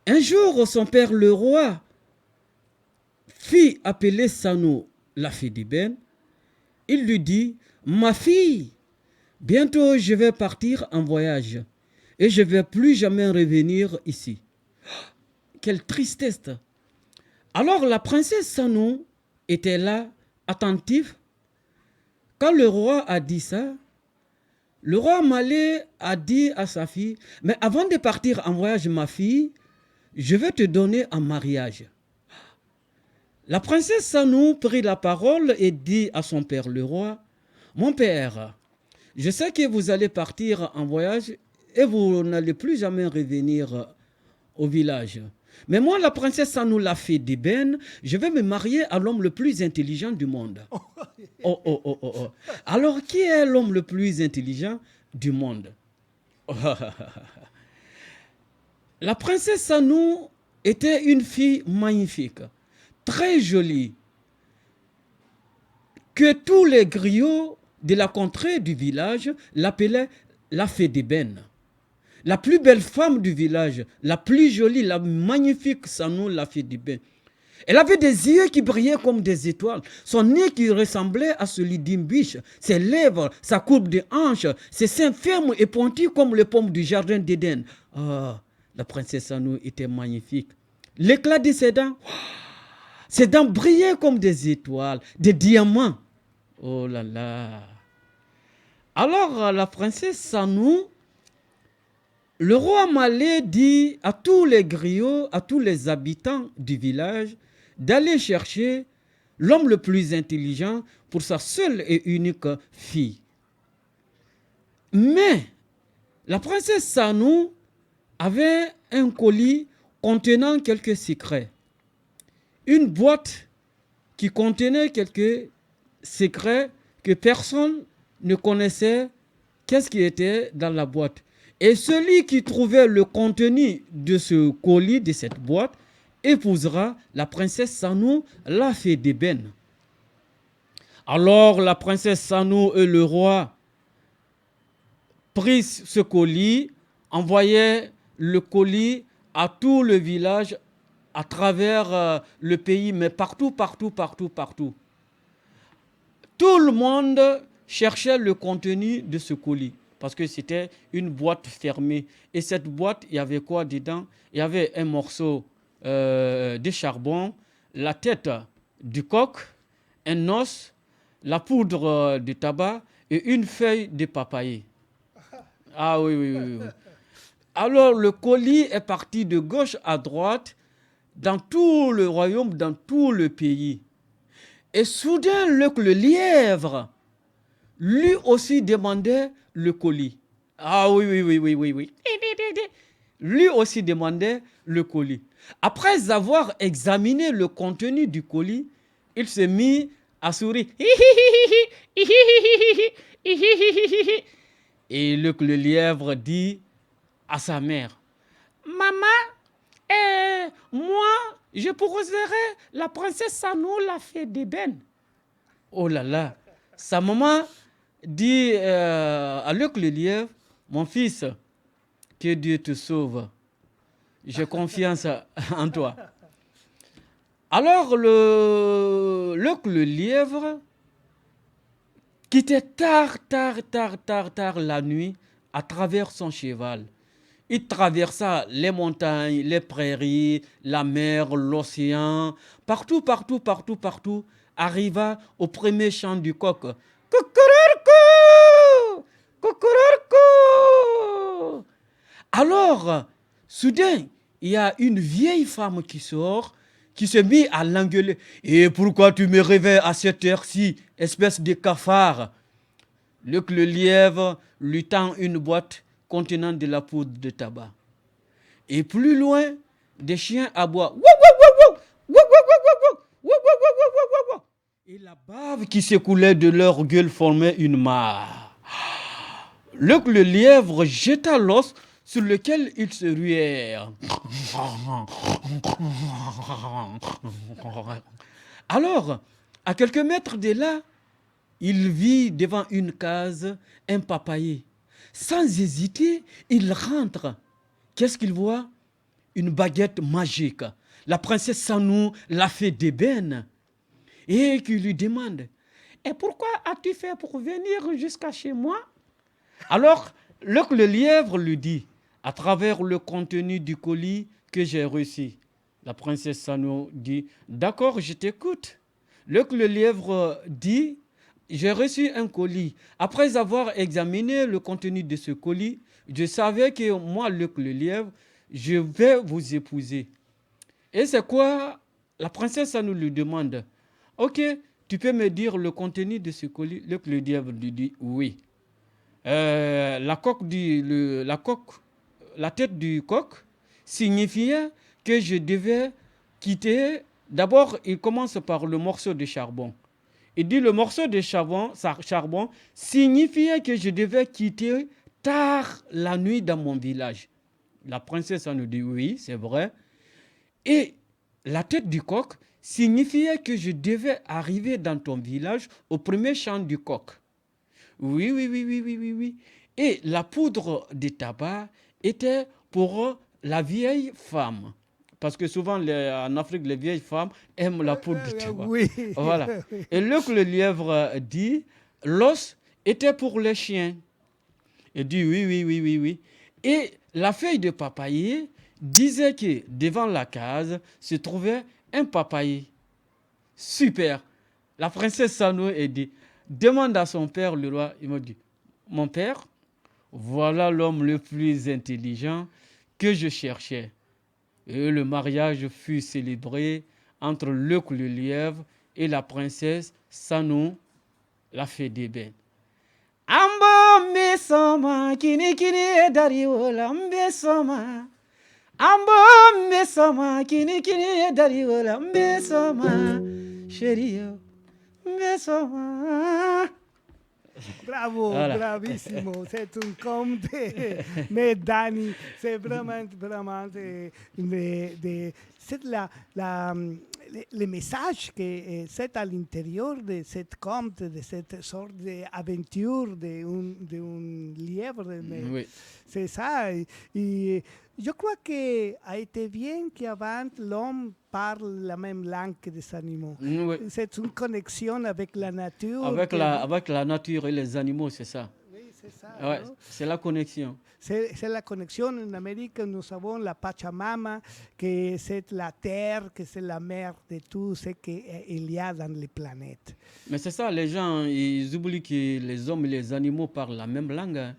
Un jour, son père le roi fit appeler Sanou la fée d'ébène. Il lui dit, ma fille, bientôt je vais partir en voyage et je ne vais plus jamais revenir ici. Quelle tristesse! Alors la princesse Sanou était là, attentive. Quand le roi a dit ça, le roi Malé a dit à sa fille, mais avant de partir en voyage, ma fille, je vais te donner en mariage. La princesse Sanou prit la parole et dit à son père le roi, mon père, je sais que vous allez partir en voyage et vous n'allez plus jamais revenir au village. Mais moi, la princesse Sanou la fée d'ébène, je vais me marier à l'homme le plus intelligent du monde. Oh. Alors, qui est l'homme le plus intelligent du monde? La princesse Sanou était une fille magnifique, très jolie, que tous les griots de la contrée du village l'appelaient la fée d'ébène. La plus belle femme du village, la plus jolie, la magnifique Sanou, la fée d'ébène. Elle avait des yeux qui brillaient comme des étoiles, son nez qui ressemblait à celui d'une biche, ses lèvres, sa courbe de hanche, ses seins fermes et pointus comme les pommes du jardin d'Éden. Ah, la princesse Sanou était magnifique. L'éclat de ses dents brillaient comme des étoiles, des diamants. Oh là là. Alors la princesse Sanou, le roi Malé dit à tous les griots, à tous les habitants du village, d'aller chercher l'homme le plus intelligent pour sa seule et unique fille. Mais la princesse Sanou avait un colis contenant quelques secrets. Une boîte qui contenait quelques secrets que personne ne connaissait qu'est-ce qui était dans la boîte. Et celui qui trouvait le contenu de ce colis, de cette boîte, épousera la princesse Sanou, la fée d'ébène. Alors la princesse Sanou et le roi prirent ce colis, envoyaient le colis à tout le village, à travers le pays, mais partout. Tout le monde cherchait le contenu de ce colis. Parce que c'était une boîte fermée. Et cette boîte, il y avait quoi dedans? Il y avait un morceau de charbon, la tête du coq, un os, la poudre de tabac et une feuille de papayer. Ah oui. Alors le colis est parti de gauche à droite dans tout le royaume, dans tout le pays. Et soudain, le lièvre, lui aussi demandait le colis. Ah oui. Lui aussi demandait le colis. Après avoir examiné le contenu du colis, il s'est mis à sourire. Et le lièvre dit à sa mère, maman, moi, je proposerai la princesse Sanou, la fée d'ébène. Oh là là, sa maman dit à Luc le lièvre, mon fils, que Dieu te sauve. J'ai confiance en toi. Alors Luc le lièvre quittait tard la nuit à travers son cheval. Il traversa les montagnes, les prairies, la mer, l'océan, partout, arriva au premier chant du coq. Coucourou! Alors, soudain, il y a une vieille femme qui sort, qui se mit à l'engueuler. Et pourquoi tu me réveilles à cette heure-ci, espèce de cafard? Luc le lièvre lui tend une boîte contenant de la poudre de tabac. Et plus loin, des chiens aboient. Et la bave qui s'écoulait de leur gueule formait une mare. Le lièvre jeta l'os sur lequel ils se ruèrent. Alors, à quelques mètres de là, il vit devant une case un papayer. Sans hésiter, il rentre. Qu'est-ce qu'il voit? Une baguette magique. La princesse Sanou l'a fait d'ébène. Et qui lui demande: et pourquoi as-tu fait pour venir jusqu'à chez moi? Alors, le lièvre lui dit, à travers le contenu du colis que j'ai reçu. La princesse Sanou dit: d'accord, je t'écoute. Le lièvre dit: j'ai reçu un colis. Après avoir examiné le contenu de ce colis, je savais que moi, le lièvre, je vais vous épouser. Et c'est quoi? La princesse Sanou lui demande: ok, tu peux me dire le contenu de ce colis? Le lièvre lui dit: oui. La tête du coq signifiait que je devais quitter. D'abord, il commence par le morceau de charbon. Il dit le morceau de charbon signifiait que je devais quitter tard la nuit dans mon village. La princesse nous dit: oui, c'est vrai. Et la tête du coq signifiait que je devais arriver dans ton village au premier chant du coq. Oui, oui, oui, oui, oui, oui, oui. Et la poudre de tabac était pour la vieille femme. Parce que souvent, en Afrique, les vieilles femmes aiment la poudre de tabac. Oui. Voilà. Et le lièvre dit: l'os était pour les chiens. Il dit: oui, oui, oui, oui, oui. Et la feuille de papayer disait que devant la case se trouvait un papayer. Super. La princesse Sanou dit: demande à son père, le roi. Il m'a dit: mon père, voilà l'homme le plus intelligent que je cherchais. Et le mariage fut célébré entre le lièvre et la princesse Sanou, la fée d'ébène. Ambo mesoma kini kini dariwola mbesoma. Ambo mesoma kini kini dariwola mbesoma. Chérie, mbesoma. Bravo, Voilà. bravissimo, c'est un conte. Mais Dani, c'est vraiment, c'est le message que c'est à l'intérieur de cette conte, de cette sorte d'aventure d'un lièvre. Mais Oui. c'est ça. Et je crois que a été bien qu'avant l'homme parle la même langue que des animaux. Oui. C'est une connexion avec la nature. Avec la nature et les animaux, c'est ça. Oui, c'est ça. Ouais, ¿No? c'est la connexion. C'est la connexion. En Amérique, nous avons la Pachamama, que c'est la terre, que c'est la mère de tout ce qu'il y a dans les planètes. Mais c'est ça, les gens, ils oublient que les hommes et les animaux parlent la même langue, hein.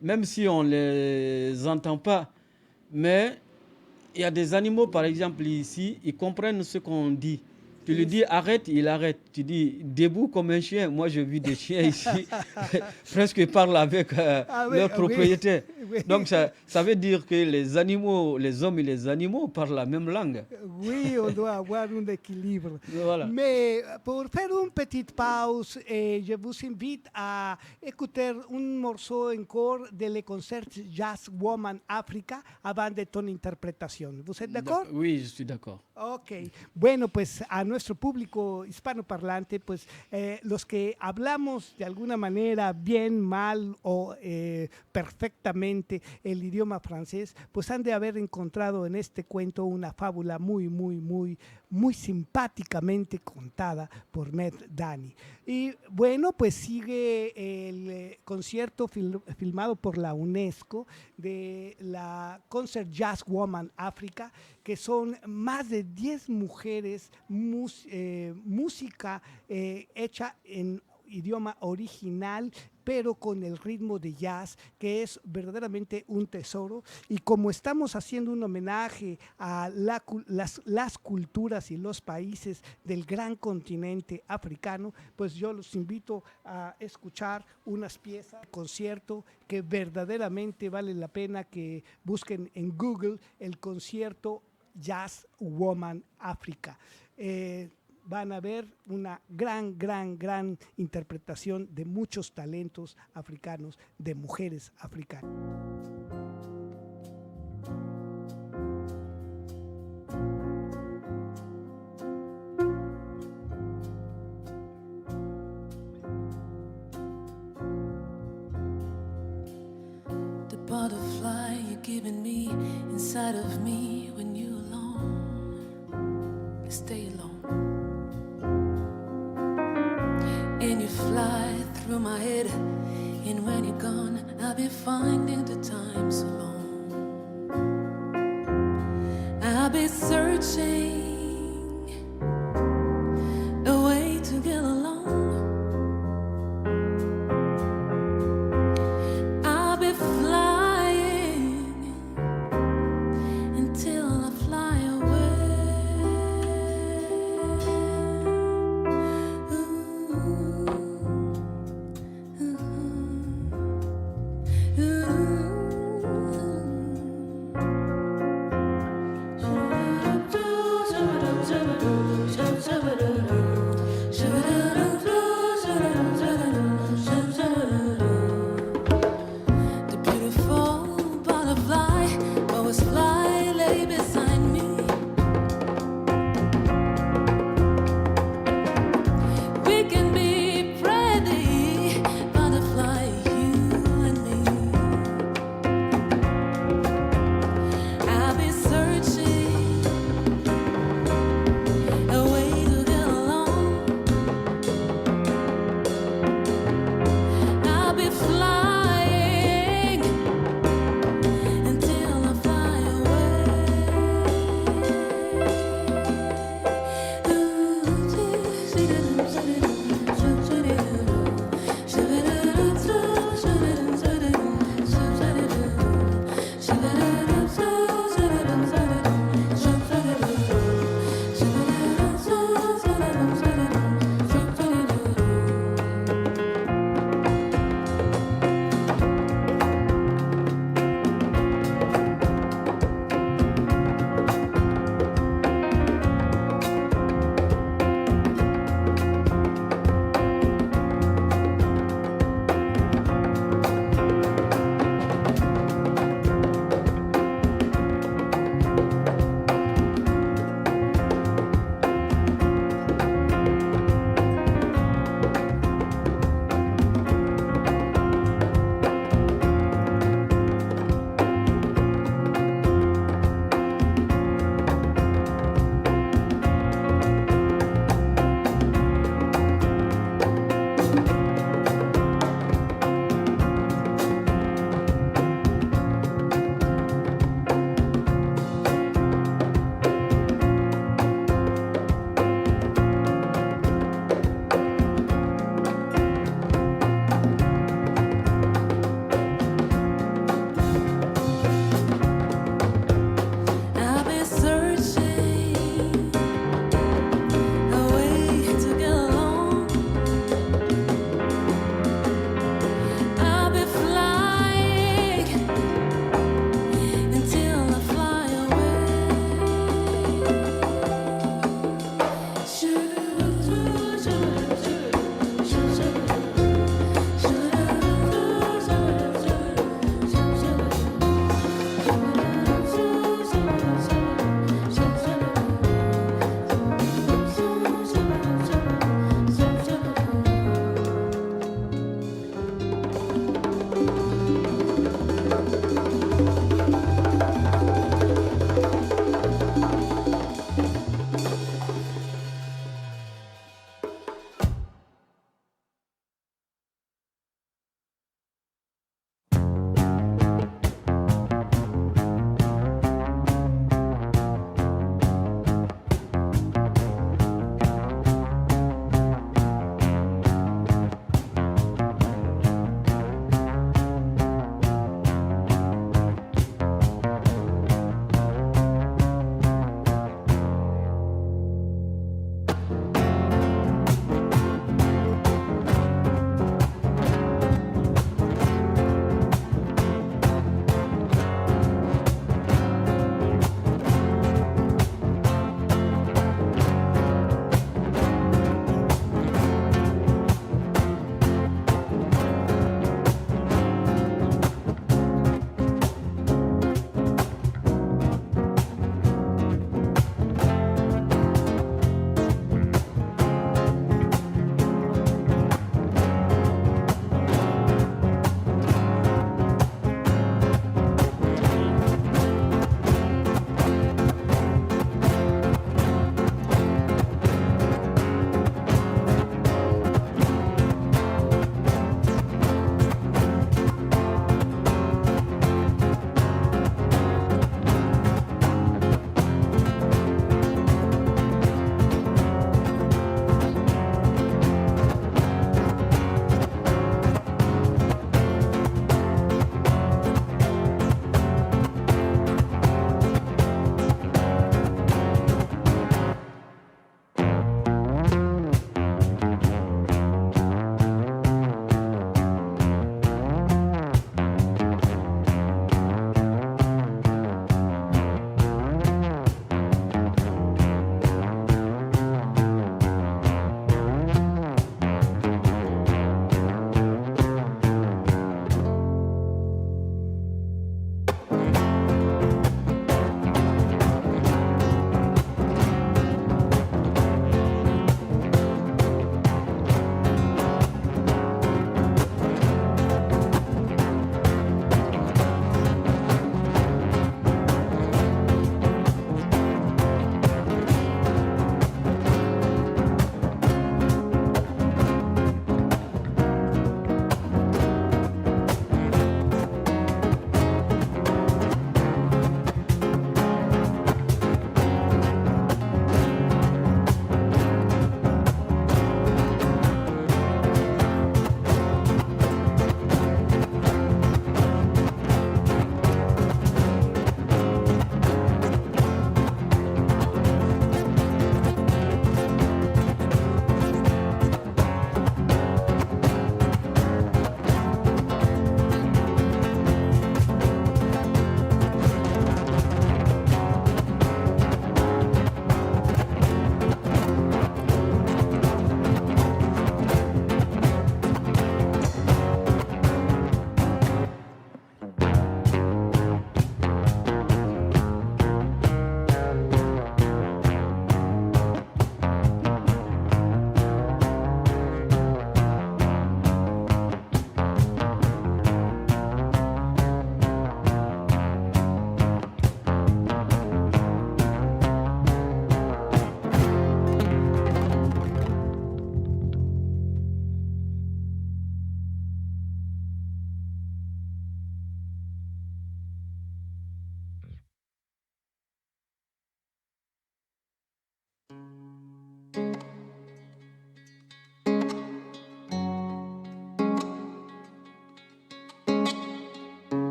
Même si on ne les entend pas. Mais il y a des animaux, par exemple, ici, ils comprennent ce qu'on dit. Tu lui dis arrête, il arrête. Tu dis debout comme un chien. Moi, j'ai vu des chiens ici, presque parlent avec leur propriétaire. Oui. Donc, ça veut dire que les animaux, les hommes et les animaux parlent la même langue. Oui, on doit avoir un équilibre. Voilà. Mais pour faire une petite pause, je vous invite à écouter un morceau encore de le concert Jazz Woman Africa avant de ton interprétation. ¿Vous êtes d'accord? Oui, je suis d'accord. Ok, bueno, pues a nuestro público hispanoparlante, pues los que hablamos de alguna manera bien, mal o perfectamente el idioma francés, pues han de haber encontrado en este cuento una fábula muy, muy, muy, muy simpáticamente contada por Med Dani. Y bueno, pues sigue el concierto filmado por la UNESCO de la Concert Jazz Woman Africa, que son más de 10 mujeres, música hecha en idioma original, pero con el ritmo de jazz, que es verdaderamente un tesoro. Y como estamos haciendo un homenaje a las culturas y los países del gran continente africano, pues yo los invito a escuchar unas piezas de concierto que verdaderamente vale la pena que busquen en Google el concierto Jazz Woman Africa. van a ver una gran interpretación de muchos talentos africanos, de mujeres africanas. The butterfly you're giving me inside of me when you're alone, stay alone. And you fly through my head, and when you're gone, I'll be finding the time so long. I'll be searching a way to get along. I'll be flying until I fly away. Ooh, ooh, ooh.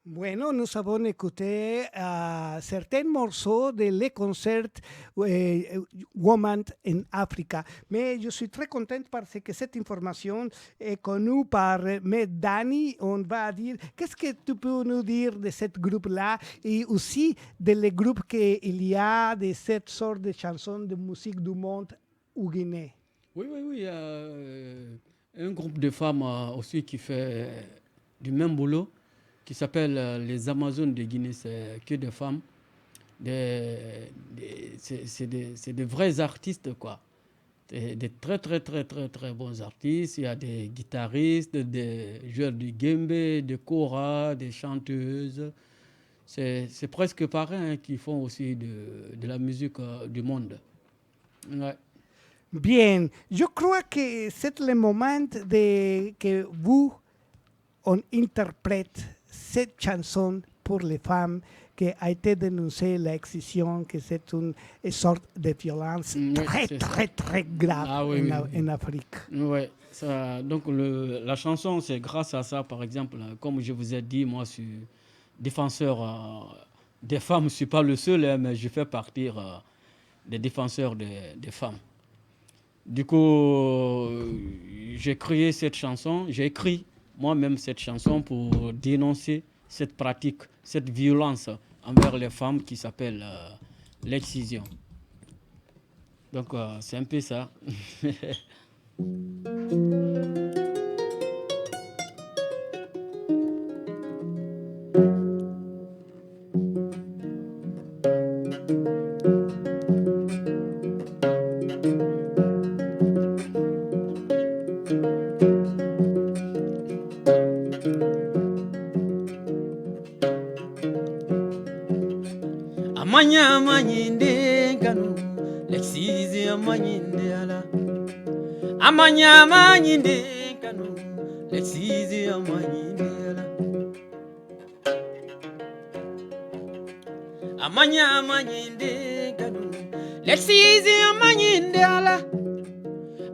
Bueno, nous avons écouté certains morceaux de les concerts Woman in Africa. Mais je suis très contente parce que cette information est connue par Dani. On va dire, qu'est-ce que tu peux nous dire de ce groupe-là et aussi de les groupes qu'il y a de cette sorte de chansons de musique du monde au Guinée? Oui, il y a un groupe de femmes aussi qui fait du même boulot, qui s'appelle les Amazones de Guinée. C'est que des femmes. C'est des vrais artistes, quoi. Des très, très, très, très, très bons artistes. Il y a des guitaristes, des joueurs du djembé, des koras, des chanteuses. C'est presque pareil, hein, qui font aussi de la musique du monde. Ouais. Bien, je crois que c'est le moment que vous on interprète cette chanson pour les femmes qui a été dénoncée l'excision, que c'est une sorte de violence très grave en Afrique. Oui, donc la chanson, c'est grâce à ça, par exemple, comme je vous ai dit, moi je suis défenseur des femmes, je ne suis pas le seul, mais je fais partie des défenseurs des femmes. Du coup, j'ai créé cette chanson, j'ai écrit moi-même cette chanson pour dénoncer cette pratique, cette violence envers les femmes qui s'appelle l'excision. Donc c'est un peu ça. Amanya manyinde kanu lexizi amanyinde ala amanya manyinde kanu lexizi amanyinde ala amanya manyinde kanu lexizi amanyinde ala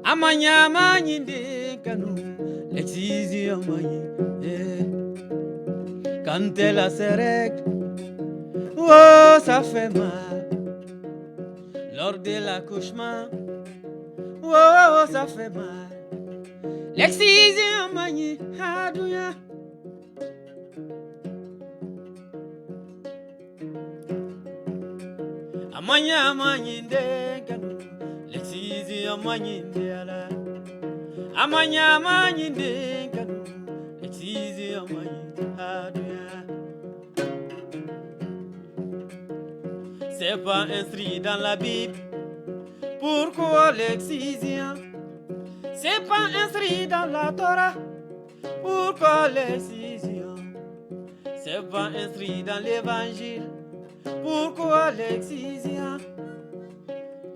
amanya manyinde kanu lexizi amanyinde quand elle a ses règles. Oh, ça fait mal lors de l'accouchement. Oh, ça fait mal. L'excision mani hadouya. Amanya mani ndekanu. L'excision mani ndela. Amanya mani ndekanu. L'excision mani hadouya. C'est pas inscrit dans la Bible. Pourquoi l'excision? C'est pas inscrit dans la Torah. Pourquoi l'excision? C'est pas inscrit dans l'évangile. Pourquoi l'excision?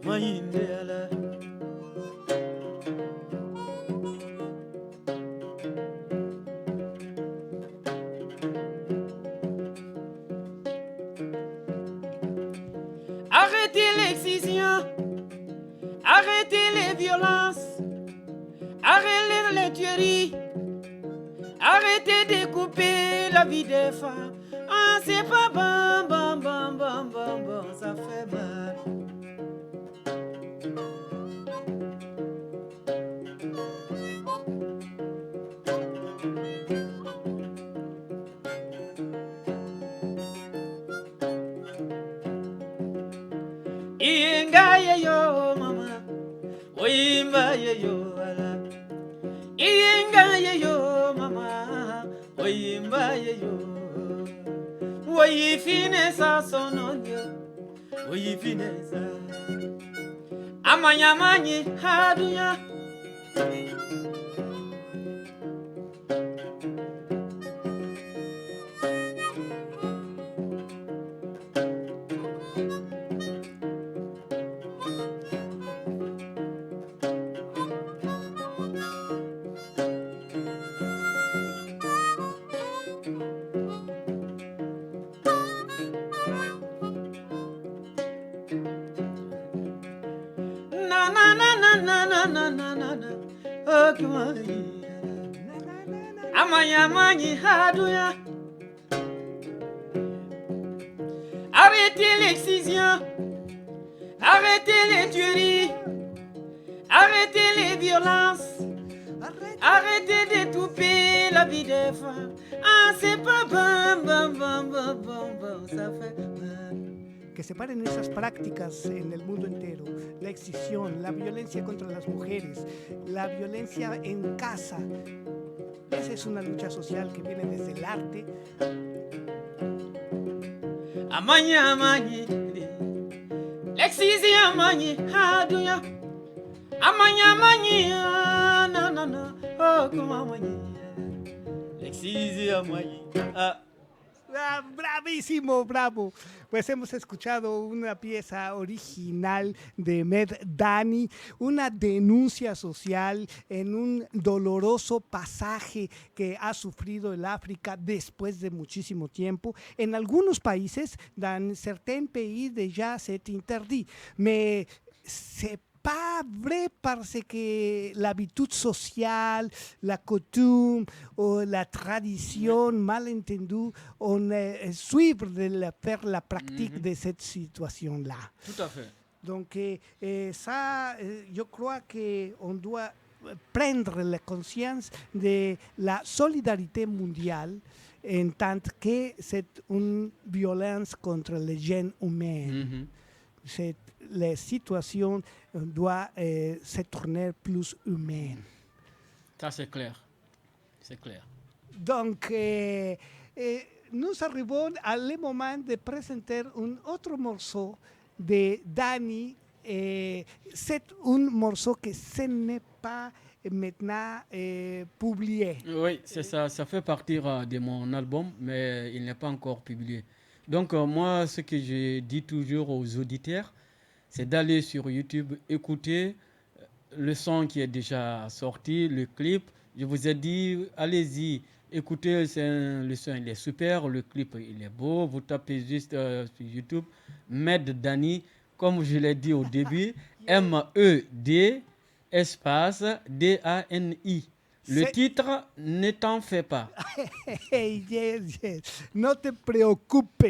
Maïndela. Arrêtez l'excision, arrêtez les violences, arrêtez les tueries, arrêtez de couper la vie des femmes. Ah, c'est pas bon, ça fait mal. Iyenga yo mama, oyimba yo ala. Iyenga yo mama, oyimba yo. Oyi finesa sononyo, oyi finesa. Amanya manyi hadunya. Amanya manyi haduya. l'excision. Arrêtez les tueries. Arrêtez les violences. Arrêtez d'étouffer la vie des femmes. Ah, c'est pas bon, ça fait mal. Que se paren esas prácticas en el mundo entero, la excisión, la violencia contra las mujeres, la violencia en casa. Esa es una lucha social que viene desde el arte. Amaña, l'excision, amaña, aduya. Amaña, no, oh, como amaña. L'excision, amaña. Ah, bravísimo, bravo. Pues hemos escuchado una pieza original de Med Dani, una denuncia social en un doloroso pasaje que ha sufrido el África después de muchísimo tiempo. En algunos países, dans certains pays déjà c'est interdit, mais c'est pas vrai parce que l'habitude sociale, la coutume ou la tradition mal entendue, on suivre de faire la pratique de cette situation-là. Tout à fait. Donc ça, je crois qu'on doit prendre la conscience de la solidarité mondiale en tant que c'est une violence contre les gènes humains. La situation doit se tourner plus humaine. Ça, c'est clair. C'est clair. Donc, nous arrivons à le moment de présenter un autre morceau de Dani. C'est un morceau que ce n'est pas maintenant publié. Oui, c'est ça. Ça fait partie de mon album, mais il n'est pas encore publié. Donc, moi, ce que je dis toujours aux auditeurs, c'est d'aller sur YouTube, écouter le son qui est déjà sorti, le clip. Je vous ai dit, allez-y, écoutez, le son il est super, le clip il est beau. Vous tapez juste sur YouTube, Med Dani, comme je l'ai dit au début, M-E-D, espace D-A-N-I. Le titre, ne t'en fais pas. Yes. No te preocupes.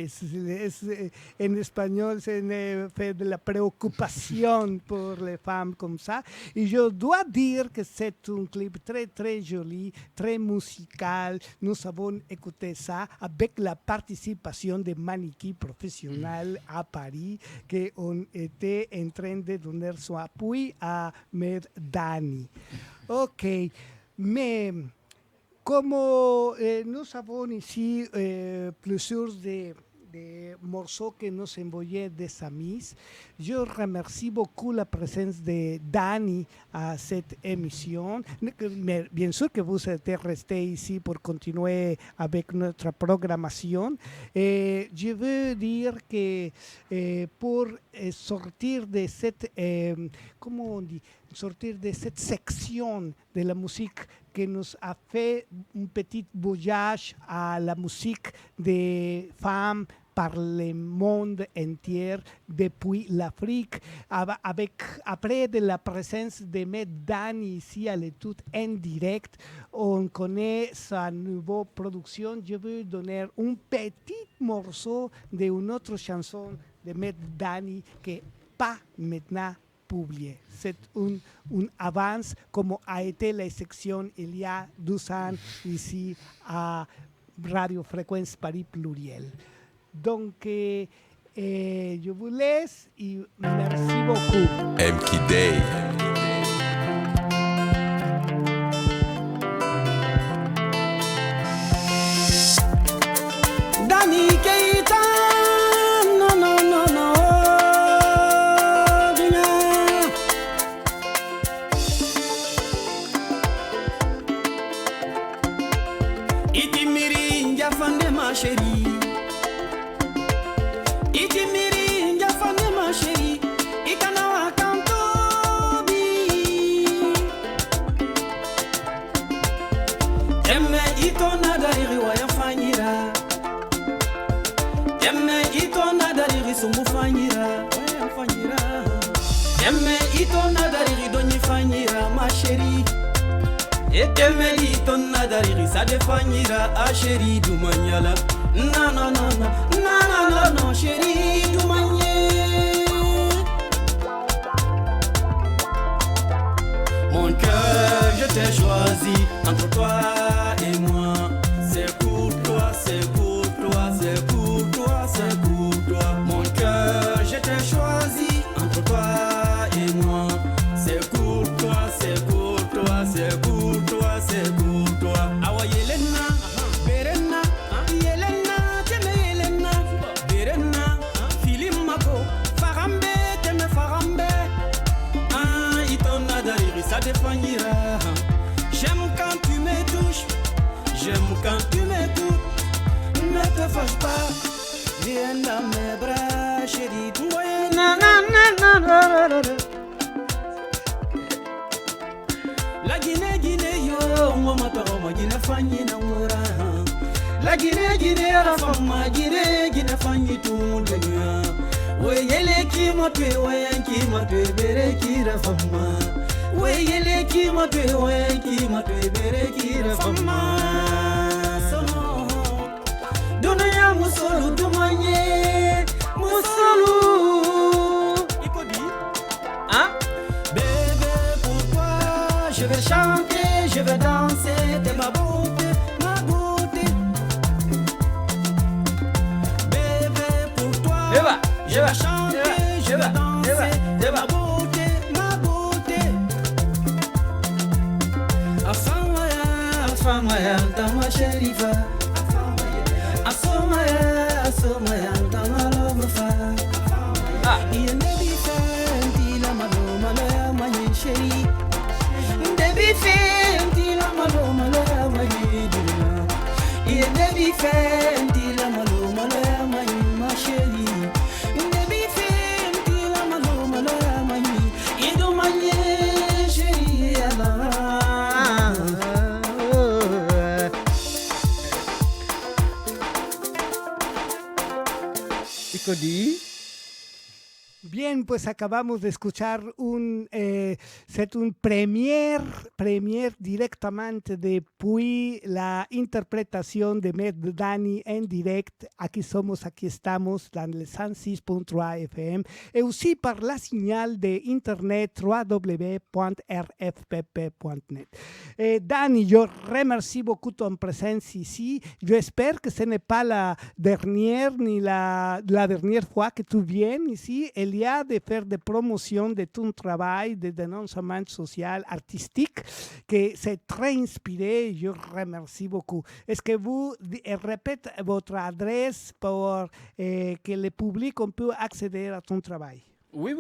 En espagnol, se fait de la préoccupation pour les femmes comme ça. Et je dois dire que c'est un clip très, très joli, très musical. Nous avons écouté ça avec la participation de mannequins professionnels à Paris qui ont été en train de donner son appui à Med Dani. OK. Mais comme nous avons ici plusieurs de morceaux que nous envoyaient des amis, je remercie beaucoup la présence de Dani à cette émission. Mais bien sûr que vous êtes restés ici pour continuer avec notre programmation. Et je veux dire que pour sortir de cette, comment on dit, sortir de cette section de la musique qui nous a fait un petit voyage à la musique des femmes par le monde entier depuis l'Afrique, après de la présence de Med Dani ici à l'étude en direct, on connaît sa nouvelle production. Je veux donner un petit morceau d'une autre chanson de Med Dani qui n'est pas maintenant publié. C'est une avance comme a été la section il y a 12 ans ici à Radio Fréquence Paris Pluriel. Donc, je vous laisse et merci beaucoup. M.K. Day. Dani Keita, no. Itimiri njafande ma chérie. Itimiri njafande ma chérie. Ikana wa kantobi. Emme itona dari wa yafanyira. Emme itona dari sumu fanyira. Wa yafanyira. Emme itona dari doni fanyira ma chérie. Emme itona dari sa de fanyira a chérie du manyala. No, chérie du manyala. c'est pour toi. Mon cœur, je t'ai choisi entre toi et moi. C'est pour toi, c'est pour toi, c'est pour toi, c'est pour toi. Awa Yelena, Berena, Yelena, Teme Yelena, Berena, Filim Mako, Farambe, Teme Farambe. Ah, Itona Dariri, ça défendira. J'aime quand tu me touches, j'aime quand tu m'écoutes. Ne te fâche pas, viens dans mes bras, chérie. Na na na na na na. La Guinée, Guinée, yo, mama toro ma Guinée fanyi na mura. La Guinée, Guinée, la fama Guinée, Guinée fanyi tout le dunia. We yele ki matwe, we ki matwe, bere ki la fama. We yele ki matwe, we ki matwe, bere ki la fama. Sono, dunia musolu dumanye, musolu. Hein? Bébé, pour toi, je vais chanter, je vais danser, t'es ma beauté, ma beauté. Bébé, pour toi, je vais chanter, je vais danser, t'es ma beauté, ma beauté. Afamaya, tama sherifa. Asomaya, tama lomofa. Cody. Bien, pues acabamos de escuchar un premier directamente de Puy, la interpretación de Med Dani en direct. Aquí somos, aquí estamos, dans le 106.3 FM, et aussi par la signal de internet www.rfpp.net. Dani, je remercie beaucoup ton présence ici. J'espère que ce n'est pas la dernière ni la dernière fois que tu viens ici. Il y a de faire des promotions de ton travail, de dénoncement social, artistique, que c'est très inspiré. Je remercie beaucoup. Est-ce que vous répétez votre adresse pour que le public on peut accéder à ton travail? Oui,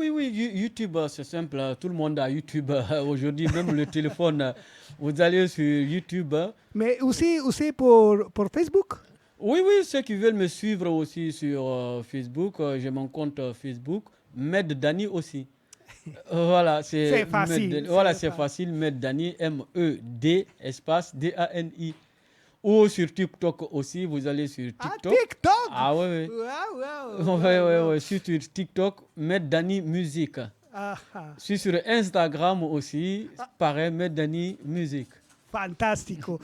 YouTube, c'est simple. Tout le monde a YouTube aujourd'hui, même le téléphone. Vous allez sur YouTube. Mais aussi pour Facebook? Oui, ceux qui veulent me suivre aussi sur Facebook, j'ai mon compte Facebook, Med Dani aussi. Voilà, c'est facile. C'est facile, Med Dani, MED, espace DANI. Ou sur TikTok aussi, vous allez sur TikTok. TikTok? Ah oui. Wow. Ouais. Sur TikTok, Med Dani Musique. Sur Instagram aussi, pareil, Med Dani Musique. Fantástico.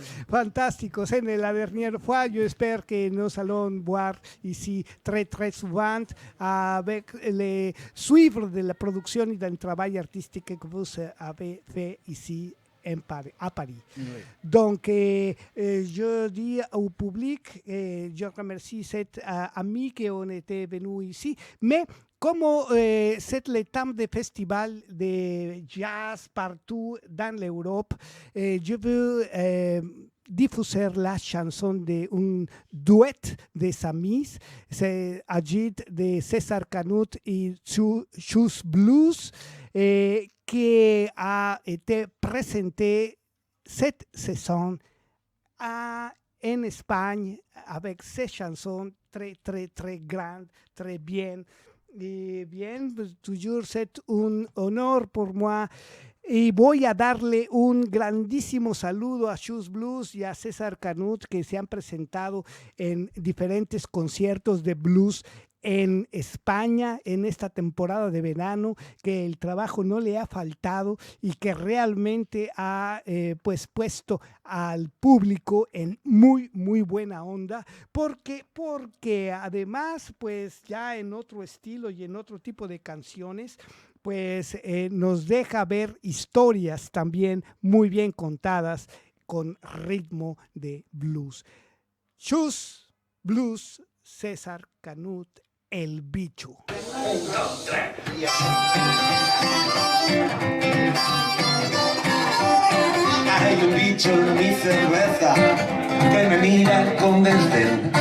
C'est la dernière fois. J'espère que nous allons voir ici très, très souvent avec les suivre de la production et d'un travail artistique que vous avez fait ici à Paris. Oui. Donc, je dis au public, je remercie cet ami qui ont été venus ici, mais comme c'est le temps des festivals de jazz partout dans l'Europe, je veux diffuser la chanson d'un duet des amis. C'est Agit de César Canut et Choose Blues, qui a été présenté cette saison en Espagne avec ces chansons très, très, très grandes, très bien. Et bien, toujours c'est un honneur pour moi. Y voy a darle un grandísimo saludo a Choose Blues y a César Canut, que se han presentado en diferentes conciertos de blues en España en esta temporada de verano, que el trabajo no le ha faltado y que realmente ha pues puesto al público en muy buena onda, porque además pues ya en otro estilo y en otro tipo de canciones pues nos deja ver historias también muy bien contadas con ritmo de blues. Choose Blues, César Canut, El Bicho. Hay un bicho en mi cerveza que me mira con desdén.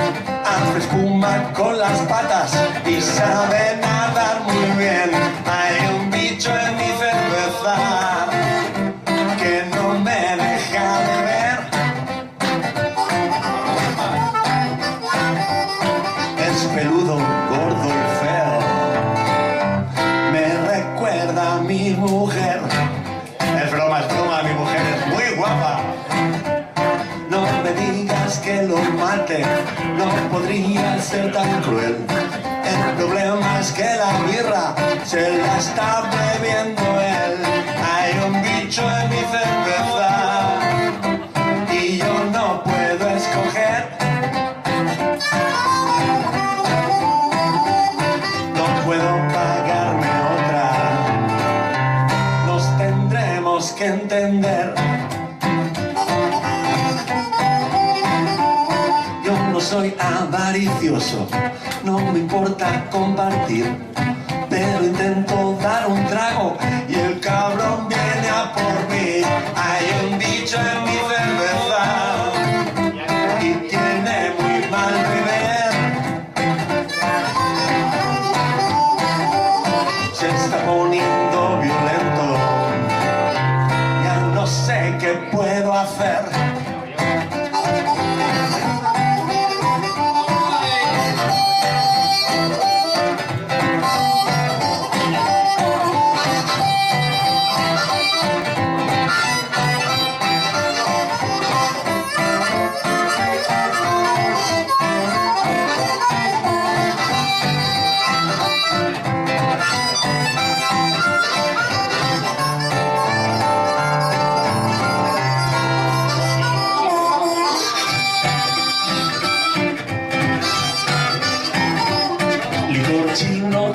Hace espuma con las patas y sabe nadar muy bien. Hay un bicho en mi cerveza que no me deja de ver. Es peludo, gordo y feo. Me recuerda a mi mujer. Es broma, mi mujer es muy guapa. No me digas que lo mate, no podría ser tan cruel. El problema es que la birra se la está bebiendo él. Hay un bicho en mi cerveza y yo no puedo escoger. No puedo pagarme otra. Nos tendremos que entender. Yo no soy avaricioso, no me importa compartir, pero intento dar un trago y el cabrón viene a por mí. Hay un bicho en mi cerveza y tiene muy mal beber. Se está poniendo violento, ya no sé qué puedo hacer.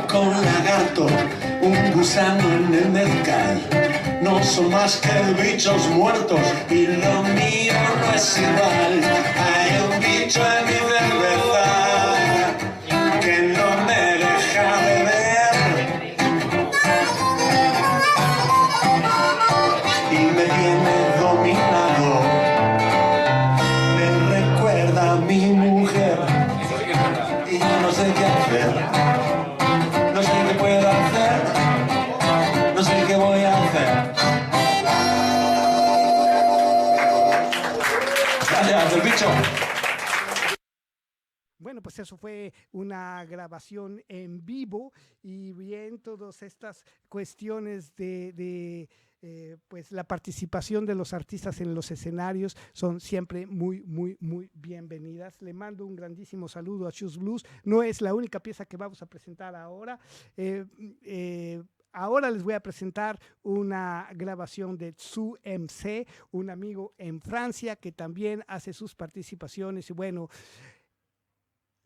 Con lagarto, un gusano en el mezcal. No son más que bichos muertos y lo mío no es igual. Hay un bicho en mi cerveza que no me deja beber y me tiene dominado. Me recuerda a mi mujer y yo no sé qué hacer. No sé qué puedo hacer, no sé qué voy a hacer. Gracias, El Bicho. Bueno, pues eso fue una grabación en vivo y bien todas estas cuestiones de pues la participación de los artistas en los escenarios son siempre muy, muy, muy bienvenidas. Le mando un grandísimo saludo a Choose Blues. No es la única pieza que vamos a presentar ahora. Ahora les voy a presentar una grabación de Tsu MC, un amigo en Francia que también hace sus participaciones y bueno,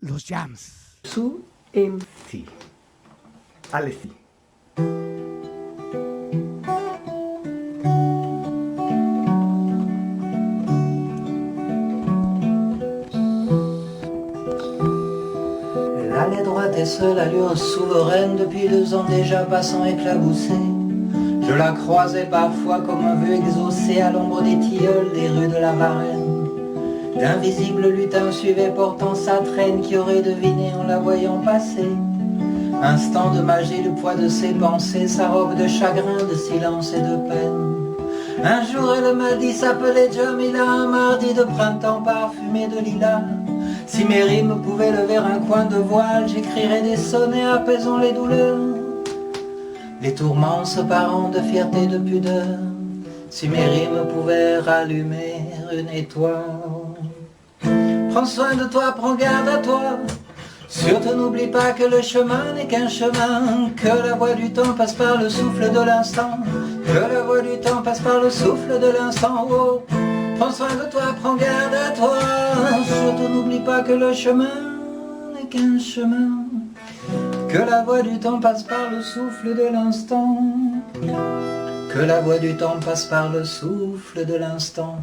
los jams. Tsu MC. Allez-y. L'allée droite est seule, allure souveraine, depuis 2 ans déjà passant éclaboussée. Je la croisais parfois comme un vœu exaucé à l'ombre des tilleuls des rues de la Varenne. D'invisibles lutins suivaient portant sa traîne qui aurait deviné en la voyant passer. Instant de magie, le poids de ses pensées, sa robe de chagrin, de silence et de peine. Un jour elle m'a dit s'appelait Jamila, un mardi de printemps parfumé de lilas. Si mes rimes pouvaient lever un coin de voile, j'écrirais des sonnets apaisant les douleurs. Les tourments se parant de fierté, de pudeur. Si mes rimes pouvaient rallumer une étoile. Prends soin de toi, prends garde à toi. Surtout n'oublie pas que le chemin n'est qu'un chemin, que la voie du temps passe par le souffle de l'instant, que la voie du temps passe par le souffle de l'instant. Oh, prends soin de toi, prends garde à toi. Surtout n'oublie pas que le chemin n'est qu'un chemin, que la voie du temps passe par le souffle de l'instant, que la voie du temps passe par le souffle de l'instant.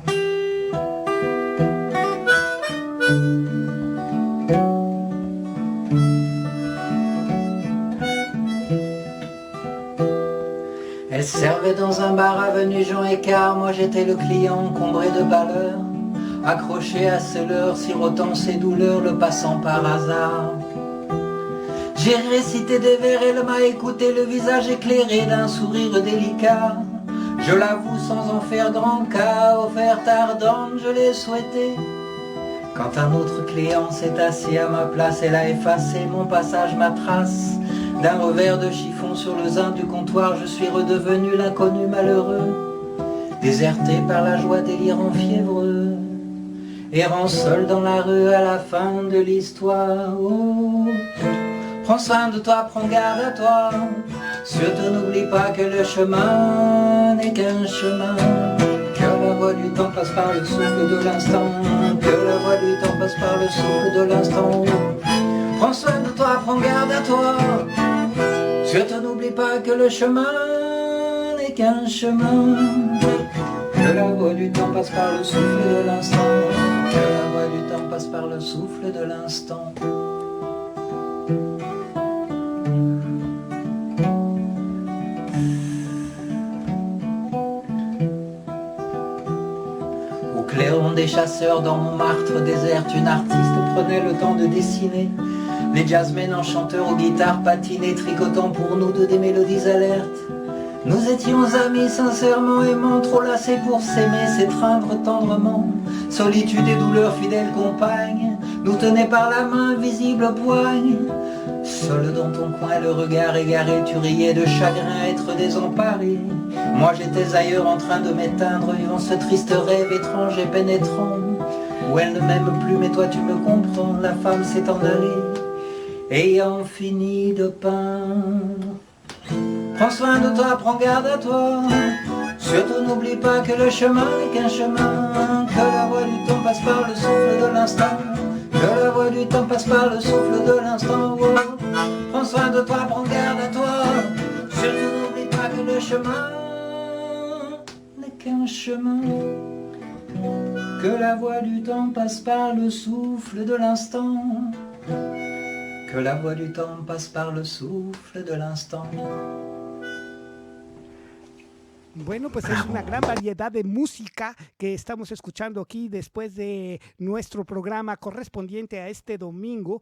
servait dans un bar avenue Jean Écart. Moi j'étais le client combré de balleurs, accroché à ses leurs, sirotant ses douleurs, le passant par hasard. J'ai récité des vers, elle m'a écouté, le visage éclairé d'un sourire délicat. Je l'avoue sans en faire grand cas, offerte ardente, je l'ai souhaité. Quand un autre client s'est assis à ma place, elle a effacé mon passage, ma trace. D'un revers de chiffon sur le zin du comptoir, je suis redevenu l'inconnu malheureux, déserté par la joie délirant fiévreux, errant seul dans la rue à la fin de l'histoire. Oh, prends soin de toi, prends garde à toi, surtout n'oublie pas que le chemin n'est qu'un chemin, que la voie du temps passe par le souffle de l'instant, que la voie du temps passe par le souffle de l'instant. Prends soin de toi, prends garde à toi, surtout n'oublie pas que le chemin n'est qu'un chemin, que la voie du temps passe par le souffle de l'instant, que la voie du temps passe par le souffle de l'instant. Au clairon des chasseurs dans Montmartre déserte, une artiste prenait le temps de dessiner. Les jazzmen enchanteurs aux guitares patinées, tricotant pour nous deux des mélodies alertes. Nous étions amis sincèrement aimants, trop lassés pour s'aimer, s'étreindre tendrement. Solitude et douleur fidèles compagnes nous tenaient par la main, visible poigne. Seul dans ton coin, le regard égaré, tu riais de chagrin, être désemparé. Moi j'étais ailleurs en train de m'éteindre, vivant ce triste rêve étrange et pénétrant, où elle ne m'aime plus mais toi tu me comprends, la femme s'est en allée, ayant fini de peindre. Prends soin de toi, prends garde à toi, surtout n'oublie pas que le chemin n'est qu'un chemin, que la voie du temps passe par le souffle de l'instant, que la voie du temps passe par le souffle de l'instant. Oh, prends soin de toi, prends garde à toi, surtout n'oublie pas que le chemin n'est qu'un chemin, que la voie du temps passe par le souffle de l'instant, que la voie du temps passe par le souffle de l'instant. Bueno, pues es una gran variedad de música que estamos escuchando aquí después de nuestro programa correspondiente a este domingo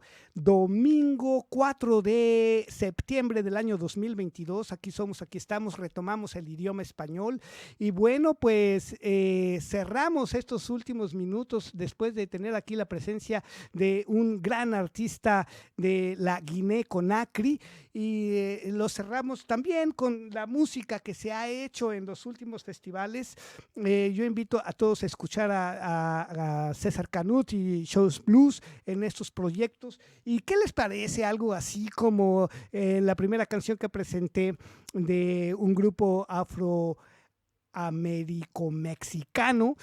4 de septiembre del año 2022. Aquí estamos, retomamos el idioma español y bueno, pues cerramos estos últimos minutos después de tener aquí la presencia de un gran artista de la Guinea-Conakry y lo cerramos también con la música que se ha hecho en los últimos festivales. Yo invito a todos a escuchar a César Canut y Shows Blues en estos proyectos. ¿Y qué les parece algo así como la primera canción que presenté de un grupo afroamérico-mexicano,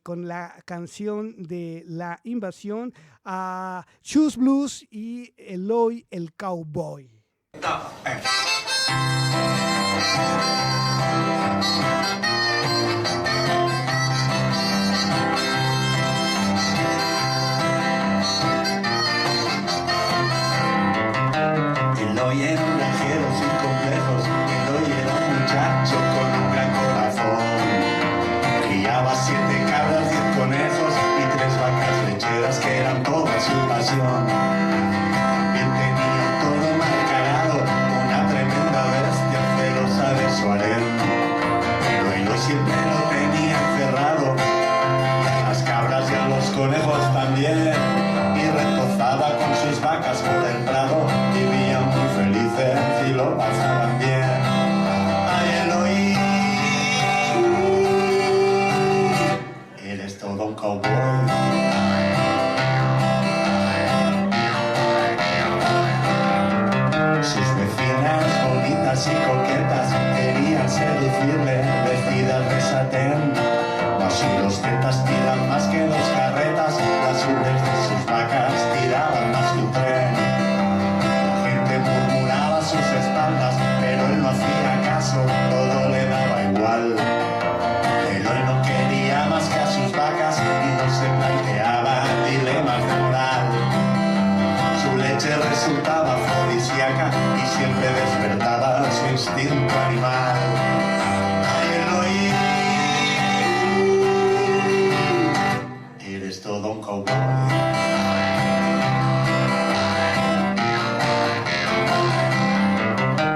con la canción de La Invasión, a Shows Blues y Eloy el Cowboy? Eloy era un viajero sin complejos, Eloy era un muchacho con un gran corazón. Criaba 7 cabras, 10 conejos y 3 vacas lecheras que eran toda su pasión. También tenía un toro malcarado, una tremenda bestia celosa de su harén. Pero Eloy siempre lo tenía encerrado, y a las cabras y a los conejos también. Y retozaba con sus vacas por el prado, vivían muy felices y lo pasaban bien. Ay, Eloy, eres todo un cowboy. Sus vecinas bonitas y coquetas querían seducirle, vestidas de satén. Mas si los tetas tiran más que 2 carretas, las ubres de sus vacas tiraban más que un tren. La gente murmuraba a sus espaldas, pero él no hacía caso, todo le daba igual. Pero él no quería más que a sus vacas y no se planteaba dilemas de moral. Su leche noche resultaba afrodisíaca y siempre despertaba su instinto animal. Eloí, eres todo un cowboy.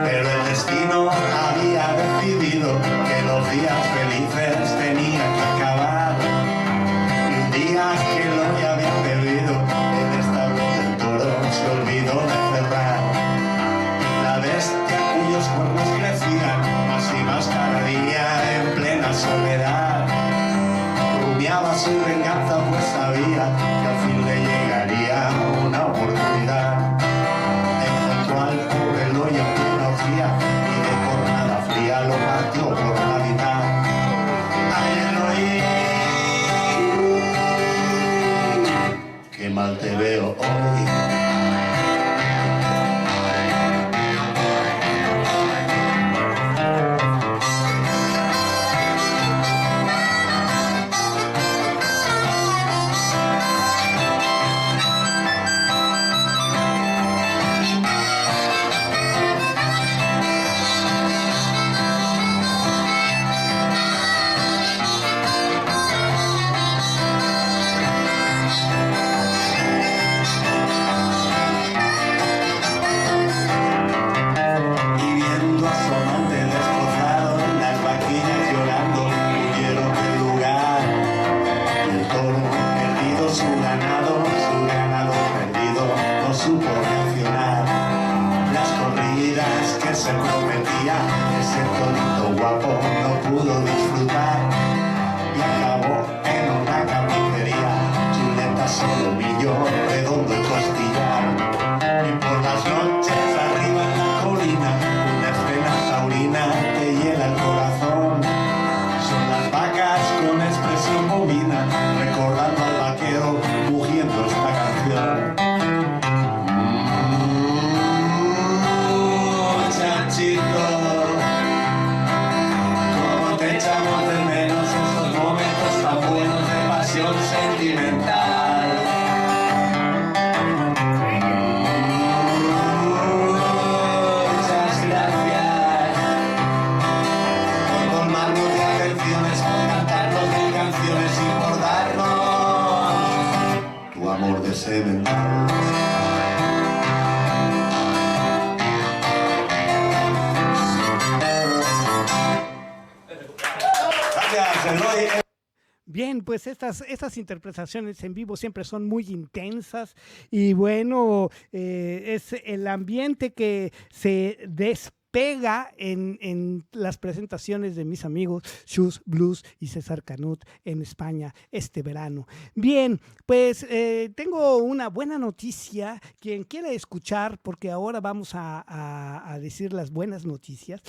Pero el destino había decidido que los días felices tenían que acabar. Y un día que lo ya había bebido, el establo del toro se olvidó de cerrar. Y la bestia cuyos cuernos crecían más y más cada día en plena soledad, rumiaba su venganza, pues sabía que al fin le llegaría una oportunidad. Encontró al pobre Loya en plena orgía y de jornada fría lo partió por la mitad. Ay, Eloí, qué mal te veo hoy. Se prometía, ese tonito guapo no pudo disfrutar y acabó en una carnicería, chuleta, solomillo, redondo y costillar. Y por las noches arriba en la colina, una escena taurina te hiela el corazón. Son las vacas con expresión bovina, recordando al vaquero mugiendo esta canción. Chanchito, como te echamos de menos esos momentos tan buenos de pasión sentimental. Muchas gracias por colmarnos de atenciones, por cantarnos mil canciones y por darnos tu amor de semental. Bien, pues estas interpretaciones en vivo siempre son muy intensas y bueno, es el ambiente que se despega en las presentaciones de mis amigos Chus Blues y César Canut en España este verano. Bien, pues tengo una buena noticia. Quien quiera escuchar, porque ahora vamos a decir las buenas noticias.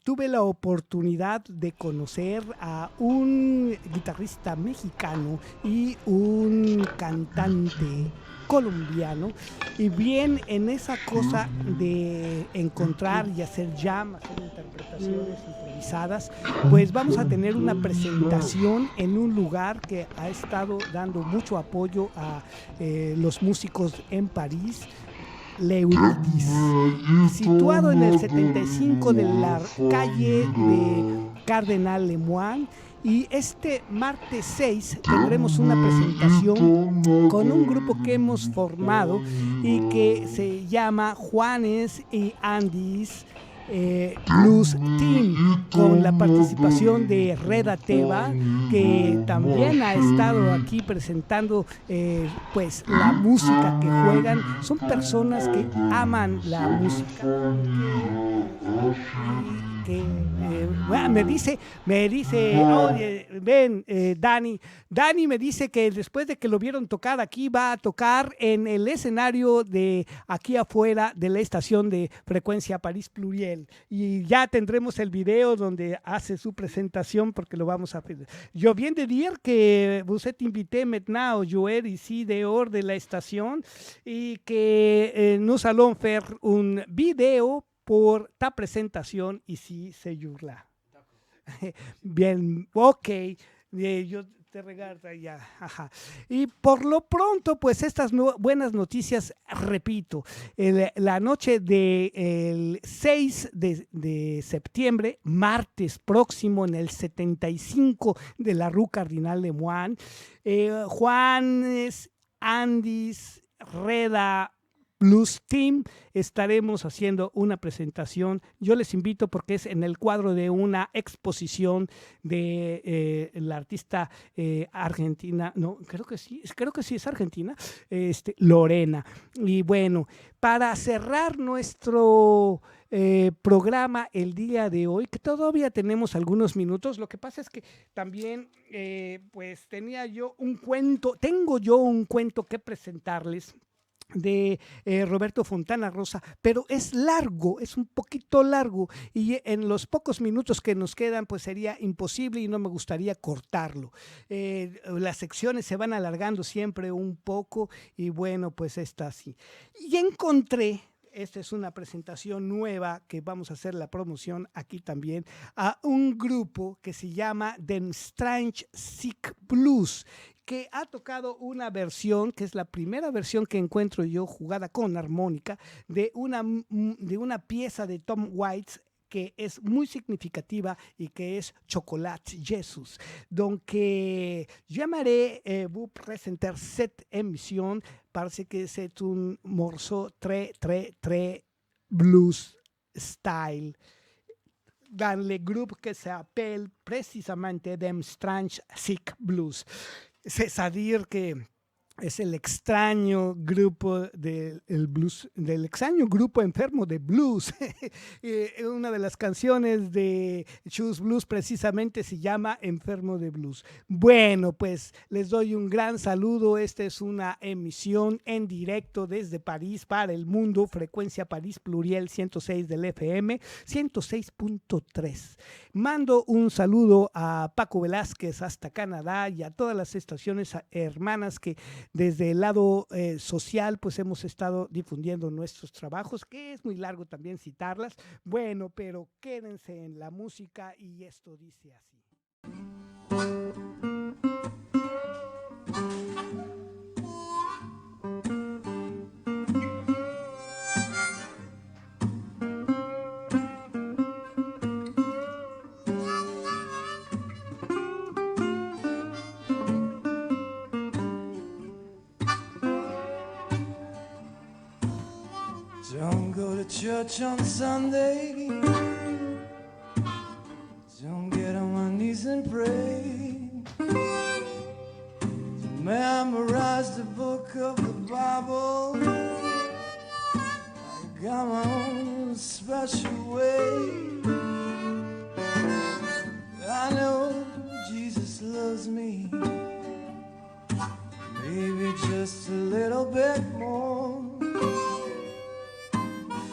Tuve la oportunidad de conocer a un guitarrista mexicano y un cantante colombiano, y bien en esa cosa de encontrar y hacer jam, hacer interpretaciones improvisadas, pues vamos a tener una presentación en un lugar que ha estado dando mucho apoyo a los músicos en París, L'Eurydice, situado en el 75 de la calle de Cardenal Lemoine. Y este martes 6 tendremos una presentación con un grupo que hemos formado y que se llama Juanes y Andis Blues Team, con la participación de Reda Teva, que también ha estado aquí presentando pues la música que juegan. Son personas que aman la música, que me dice, oye, ven, Dani me dice que después de que lo vieron tocar aquí, va a tocar en el escenario de aquí afuera de la estación de frecuencia París Pluriel, y ya tendremos el video donde hace su presentación, porque lo vamos a hacer. Yo viens de dire que vous êtes invité maintenant au jouer ici dehors de la estación, y que nous allons faire un video por ta presentación ici ce jour-là. Bien, ok. Yo te regarta ya. Ajá. Y por lo pronto, pues estas buenas noticias, repito, la noche del 6 de septiembre, martes próximo, en el 75 de la Rue Cardinal de Moine, Juanes, Andis, Reda, Blues Team, estaremos haciendo una presentación. Yo les invito porque es en el cuadro de una exposición de la artista argentina, no, creo que sí es argentina, Lorena. Y bueno, para cerrar nuestro programa el día de hoy, que todavía tenemos algunos minutos, lo que pasa es que también pues tengo yo un cuento que presentarles de Roberto Fontana Rosa, pero es largo, es un poquito largo y en los pocos minutos que nos quedan pues sería imposible y no me gustaría cortarlo. Las secciones se van alargando siempre un poco y bueno, pues está así. Y encontré, esta es una presentación nueva que vamos a hacer la promoción aquí también, a un grupo que se llama The Strange Sick Blues, que ha tocado una versión, que es la primera versión que encuentro yo jugada con armónica, de una pieza de Tom Waits que es muy significativa y que es Chocolat Jesus. Donc, j'aimerais vous présenter cette émission parce que c'est un morceau très, très, très blues style dans le groupe que s'appelle précisément The Strange Sick Blues. C'est-à-dire que es el extraño grupo del blues, del extraño grupo enfermo de blues. Una de las canciones de Choose Blues precisamente se llama Enfermo de Blues. Bueno, pues les doy un gran saludo. Esta es una emisión en directo desde París para el mundo, frecuencia París Pluriel 106 del FM, 106.3. Mando un saludo a Paco Velázquez hasta Canadá y a todas las estaciones hermanas que desde el lado social pues hemos estado difundiendo nuestros trabajos, que es muy largo también citarlas. Bueno, pero quédense en la música y esto dice así. Don't go to church on Sunday. Don't get on my knees and pray. Memorize the book of the Bible. I got my own special way. I know Jesus loves me, maybe just a little bit more.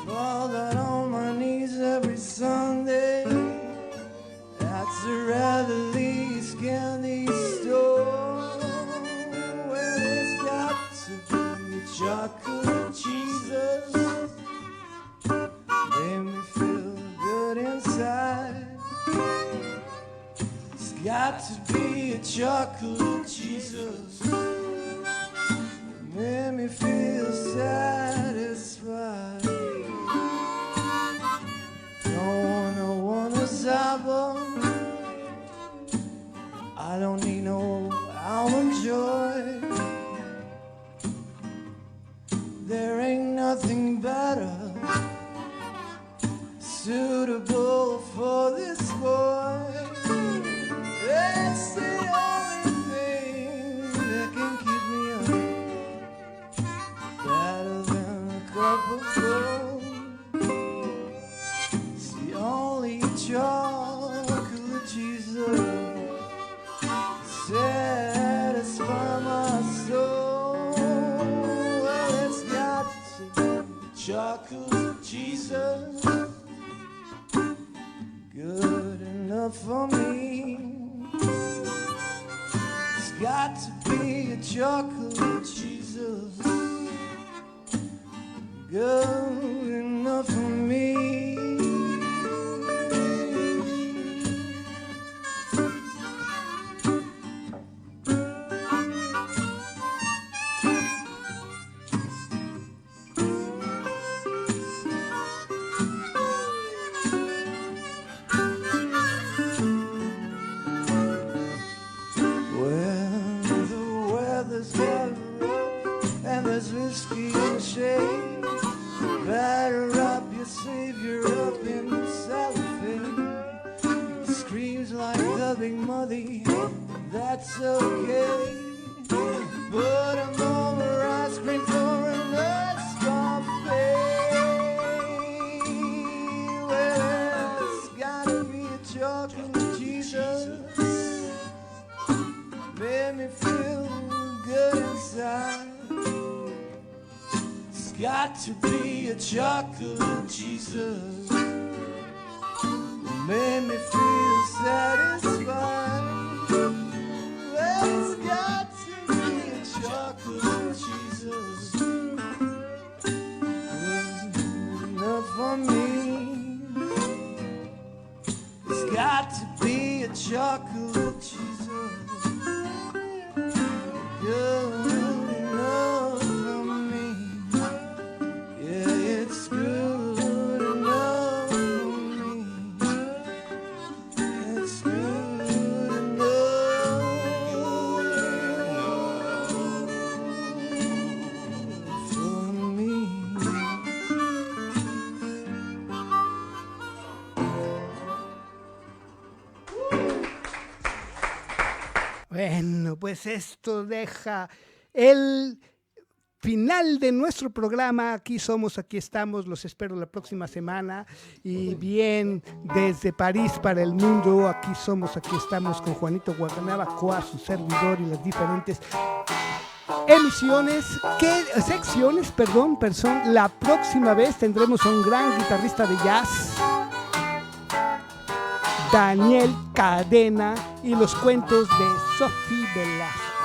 Fall down on my knees every Sunday at the Reveille's candy store. Well, it's got to be chocolate Jesus, make me feel good inside. It's got to be a chocolate Jesus, make me feel satisfied. Album. I don't need no almond joy. There ain't nothing better suitable for this boy. It's the only thing that can keep me up, better than a cup of gold. Only chocolate Jesus satisfy my soul. Well, it's got to be chocolate Jesus, good enough for me. It's got to be a chocolate Jesus, good enough for me. savior up in cellophane. Screams like the big mother, that's okay. But I'm over ice cream for an escapade. Well, it's gotta be a chocolate Jesus. Made me feel good inside. It's got to be a chocolate Jesus. Made me feel satisfied. Well, it's got to be a chocolate Jesus. Enough for me. It's got to be a chocolate Jesus. Good enough for me. Yeah, it's good enough for me. It's good enough for me. Bueno, pues esto deja el final de nuestro programa. Aquí somos, aquí estamos. Los espero la próxima semana. Y bien, desde París para el mundo, aquí somos, aquí estamos con Juanito Guaganabacoa, su servidor, y las diferentes secciones. La próxima vez tendremos a un gran guitarrista de jazz, Daniel Cadena, y los cuentos de Sophie Velasco.